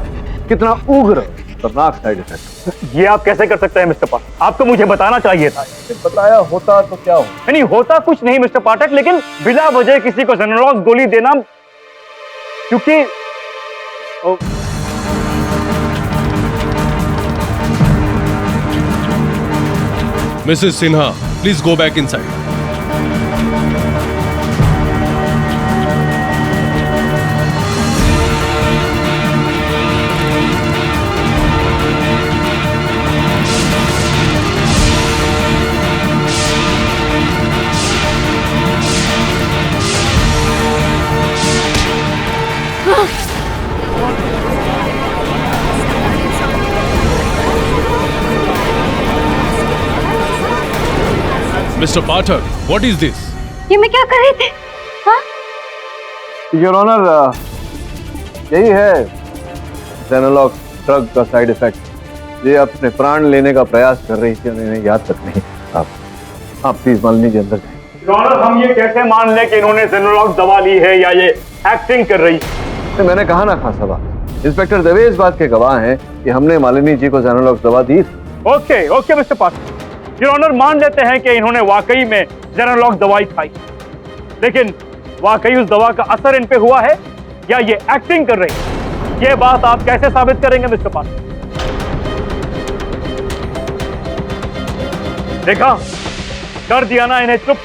कितना उग्र खतरनाक साइड इफेक्ट। ये आप कैसे कर सकते हैं मिस्टर पाठक? आपको मुझे बताना चाहिए था। बताया होता तो क्या हो? नहीं होता कुछ नहीं मिस्टर पाठक, लेकिन बिना वजह किसी को जेनोलॉक्स गोली देना, क्योंकि Mrs. Sinha, please go back inside. Mr. Pathak, what is this? ये मैं क्या कर रही थी? हाँ? योर ऑनर, यही है जेनोलॉक्स ड्रग का साइड इफेक्ट। ये अपने प्राण लेने का प्रयास कर रही थी, उन्हें याद तक नहीं। आप प्लीज मालिनी जी अंदर जाइए। योर ऑनर, हम ये कैसे मान लें कि इन्होंने जेनोलॉक्स दवा ली है या ये एक्टिंग कर रही है? मैंने कहा ना खान साहब, इंस्पेक्टर दवे इस बात के गवाह हैं कि हमने मालिनी जी को जेनोलॉक्स दवा दी। Okay mister Pathak, your honour, मान लेते हैं कि इन्होंने वाकई में जेनोलॉक्स दवाई खाई, लेकिन वाकई उस दवा का असर इन पे हुआ है या ये एक्टिंग कर रही है? ये बात आप कैसे साबित करेंगे मिस्टर पाठक? देखा, कर दिया ना इन्हें चुप।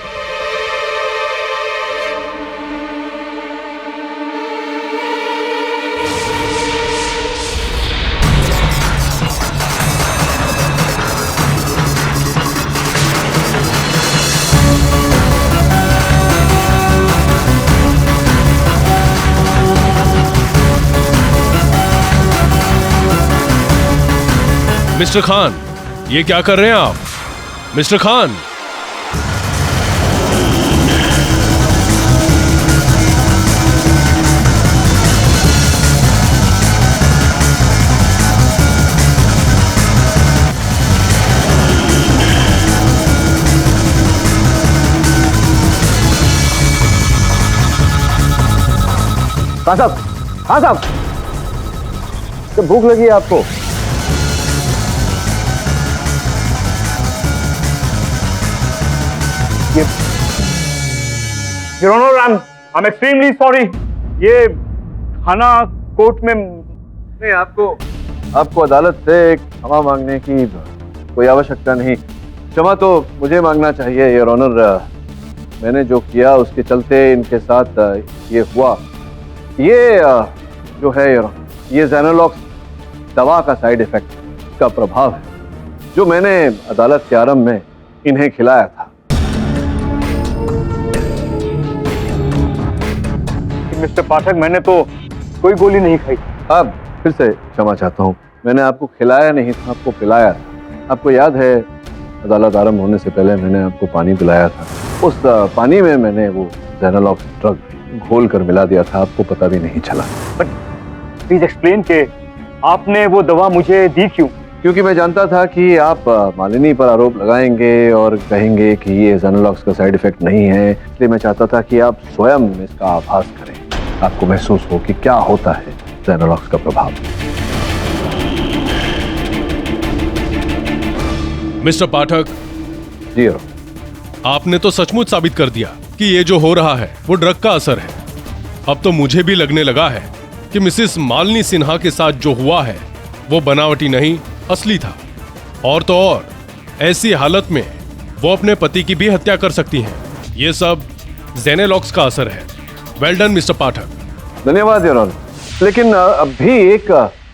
मिस्टर खान, ये क्या कर रहे हैं आप? मिस्टर खान, खान साहब, तो भूख लगी है आपको? Your Honor, I'm extremely sorry. ये खाना कोर्ट में नहीं, आपको अदालत से क्षमा मांगने की कोई आवश्यकता नहीं। क्षमा तो मुझे मांगना चाहिए योर ऑनर। मैंने जो किया उसके चलते इनके साथ ये हुआ। ये जो है योर ऑनर, ये जेनोलॉक्स दवा का साइड इफेक्ट का प्रभाव है जो मैंने अदालत के आरंभ में इन्हें खिलाया था। मिस्टर पाठक, मैंने तो कोई गोली नहीं खाई। अब फिर से क्षमा चाहता हूँ, मैंने आपको खिलाया नहीं था, आपको पिलाया था। आपको याद है अदालत आरंभ होने से पहले मैंने आपको पानी पिलाया था। उस पानी में मैंने वो जेनोलॉक्स ड्रग घोल कर मिला दिया था, आपको पता भी नहीं चला। बट प्लीज एक्सप्लेन के आपने वो दवा मुझे दी क्यों? क्योंकि मैं जानता था कि आप मालिनी पर आरोप लगाएंगे और कहेंगे कि ये जेनोलॉक्स का साइड इफेक्ट नहीं है, इसलिए मैं चाहता था कि आप स्वयं इसका आभास करें, आपको महसूस हो कि क्या होता है जेनोलॉक्स का प्रभाव। मिस्टर पाठक। जी आपने तो सचमुच साबित कर दिया कि ये जो हो रहा है वो ड्रग का असर है। अब तो मुझे भी लगने लगा है कि मिसेस मालिनी सिन्हा के साथ जो हुआ है वो बनावटी नहीं, असली था। और तो और ऐसी हालत में वो अपने पति की भी हत्या कर सकती हैं। ये सब जेनेलॉक्स का असर है। वेल डन मिस्टर पाठक। धन्यवाद योर ऑनर। लेकिन अभी एक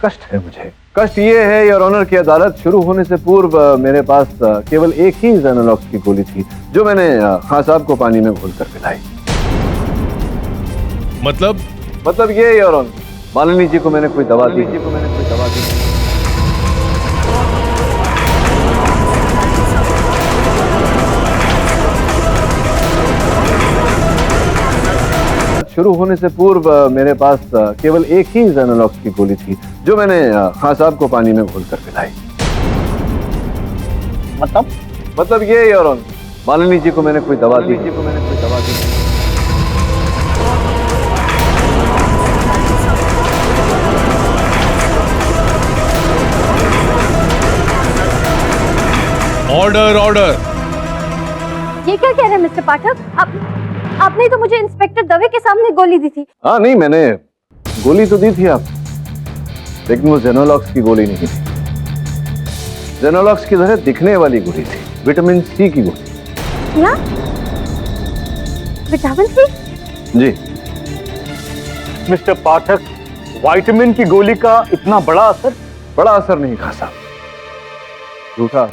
कष्ट है मुझे। कष्ट ये है योर ऑनर की अदालत शुरू होने से पूर्व मेरे पास केवल एक ही जेनेलॉक्स की गोली थी जो मैंने खान साहब को पानी में घोलकर पिलाई। मतलब ये योर ऑनर, मालिनी जी को मैंने कोई दवा दी। शुरू होने से पूर्व मेरे पास केवल एक ही जेनेलॉक्स की गोली थी जो मैंने खान साहब को पानी में घोलकर पिलाई। मतलब ये योर ऑनर, मालिनी जी को मैंने कोई दवा दी। Order order. ये क्या कह रहे हैं मिस्टर पाठक? आपने तो मुझे इंस्पेक्टर दवे के सामने गोली दी थी। हाँ नहीं, मैंने गोली तो दी थी आप, लेकिन वो जेनोलॉक्स की गोली नहीं थी। जेनोलॉक्स की तरह दिखने वाली गोली थी, विटामिन सी की गोली। क्या? Vitamin C? जी मिस्टर पाठक, विटामिन की गोली का इतना बड़ा असर? बड़ा असर नहीं खान साहब, झूठा।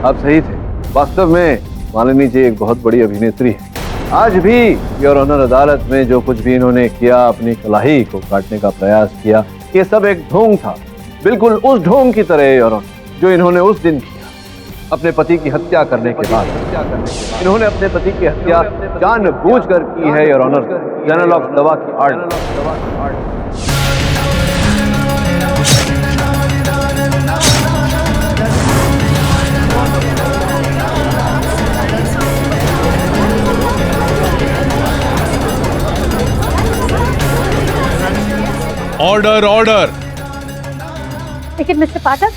आप सही थे। वास्तव में मालिनी जी एक बहुत बड़ी अभिनेत्री है। आज भी योर ऑनर अदालत में जो कुछ भी इन्होंने किया, अपनी कलाई को काटने का प्रयास किया, ये सब एक ढोंग था, बिल्कुल उस ढोंग की तरह योर ऑनर जो इन्होंने उस दिन किया अपने पति की हत्या करने के बाद। इन्होंने अपने पति की हत्या जानबूझकर की है योर ऑनर, जेनोलॉक्स दवा की आड़। Order order. लेकिन मिस्टर पाठक,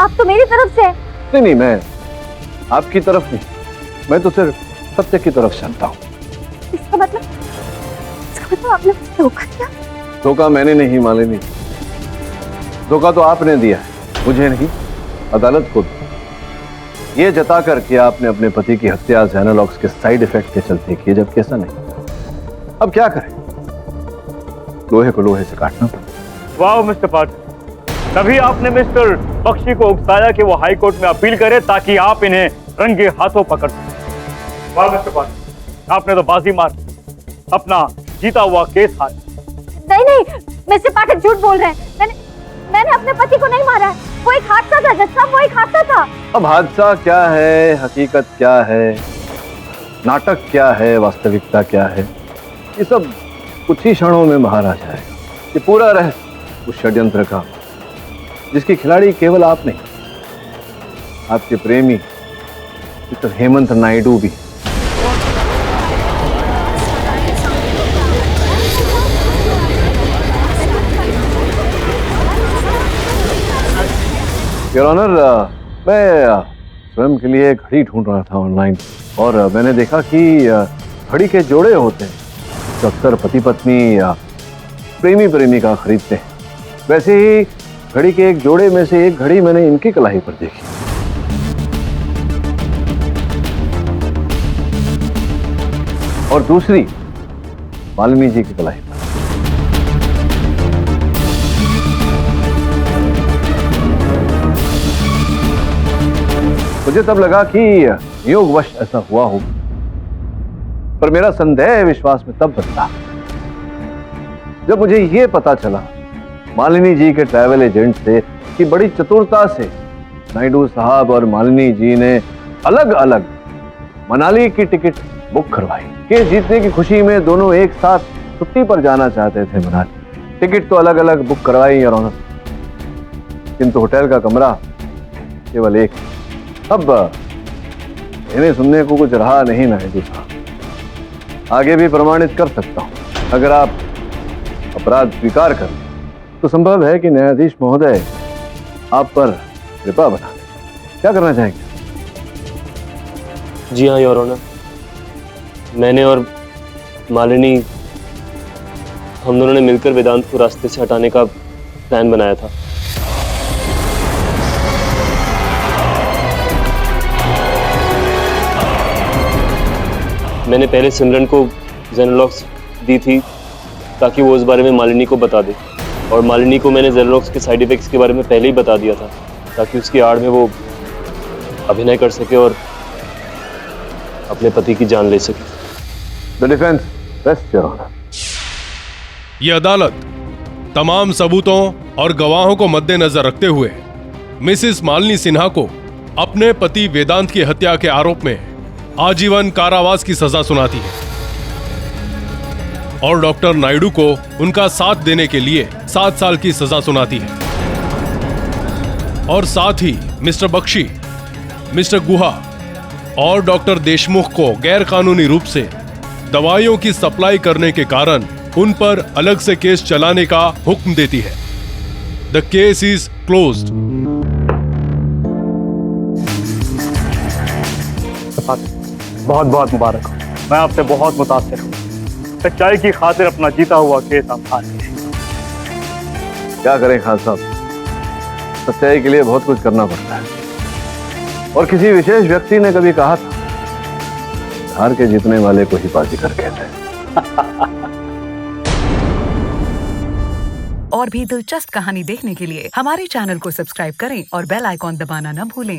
आप तो मेरी तरफ से हैं। नहीं, मैं आपकी तरफ नहीं, मैं तो सिर्फ सत्य की तरफ चलता हूँ। इसका मतलब आपने मुझे धोखा दिया? धोखा मैंने नहीं मालिनी, धोखा तो आपने दिया है, मुझे नहीं, अदालत को। ये जताकर कि आपने अपने पति की हत्या जेनोलॉक्स के साइड इफेक्ट के चलते की, जबकि ऐसा नहीं। अब क्या करें, लोहे को लोहे से काटना पड़ा। वाह मिस्टर पाठक, तभी आपने मिस्टर बख्शी को उकसाया कि वो हाई कोर्ट में अपील करे ताकि आप इन्हें रंगे हाथों पकड़ सकें। वाह मिस्टर पाठक, आपने तो बाजी मार अपना जीता हुआ केस हारा। नहीं, मिस्टर पाठक झूठ बोल रहे हैं। मैंने अपने पति को नहीं मारा है। वो एक हादसा था जज साहब, वो एक हादसा था। अब हादसा क्या है, हकीकत क्या है, नाटक क्या है, वास्तविकता क्या है, ये सब कुछ ही क्षणों में बाहर आ जाएगा। ये पूरा रहस्य उस षड्यंत्र का, जिसकी खिलाड़ी केवल आप नहीं, आपके प्रेमी मिस्टर हेमंत नायडू भी। योर ऑनर, मैं स्वयं के लिए घड़ी ढूंढ रहा था ऑनलाइन, और मैंने देखा कि घड़ी के जोड़े होते हैं जो अक्सर पति पत्नी या प्रेमी प्रेमिका खरीदते हैं। वैसे ही घड़ी के एक जोड़े में से एक घड़ी मैंने इनकी कलाई पर देखी। और दूसरी मालिनी जी की कलाई पर। मुझे तब लगा कि योगवश ऐसा हुआ हो, पर मेरा संदेह विश्वास में तब बदला जब मुझे यह पता चला मालिनी जी के ट्रैवल एजेंट से कि बड़ी चतुरता से नायडू साहब और मालिनी जी ने अलग अलग मनाली की टिकट बुक करवाई। केस जीतने की खुशी में दोनों एक साथ छुट्टी पर जाना चाहते थे मनाली। टिकट तो अलग अलग बुक करवाई योर ऑनर, किंतु होटल का कमरा केवल एक। अब इन्हें सुनने को कुछ रहा नहीं नायडू साहब। आगे भी प्रमाणित कर सकता हूं, अगर आप अपराध स्वीकार कर तो संभव है कि न्यायाधीश महोदय आप पर कृपा बना दें। क्या करना चाहेंगे? जी हाँ योर ऑनर, मैंने और मालिनी हम दोनों ने मिलकर वेदांत को रास्ते से हटाने का प्लान बनाया था। मैंने पहले सिमरन को जेनोलॉक्स दी थी ताकि वो उस बारे में मालिनी को बता दे, और मालिनी को मैंने जेनोलॉक्स के साइड इफेक्ट्स के बारे में पहले ही बता दिया था ताकि उसकी आड़ में वो अभिनय कर सके और अपने पति की जान ले सके। The defence rest your honour. ये अदालत तमाम सबूतों और गवाहों को मद्देनजर रखते हुए मिसेस मालिनी सिन्हा को अपने पति वेदांत की हत्या के आरोप में आजीवन कारावास की सजा सुनाती है और डॉक्टर नायडू को उनका साथ देने के लिए 7 साल की सजा सुनाती है और साथ ही मिस्टर बख्शी, मिस्टर गुहा और डॉक्टर देशमुख को गैरकानूनी रूप से दवाइयों की सप्लाई करने के कारण उन पर अलग से केस चलाने का हुक्म देती है। The case is closed. बहुत बहुत मुबारक हो। मैं आपसे बहुत मुतासिर हूँ। सच्चाई की खातिर अपना जीता हुआ केस आप हार गए। क्या करें खान साहब, सच्चाई के लिए बहुत कुछ करना पड़ता है। और किसी विशेष व्यक्ति ने कभी कहा था, हार के जीतने वाले को ही बाजीगर कहते हैं। और भी दिलचस्प कहानी देखने के लिए हमारे चैनल को सब्सक्राइब करें और बेल आइकॉन दबाना न भूलें।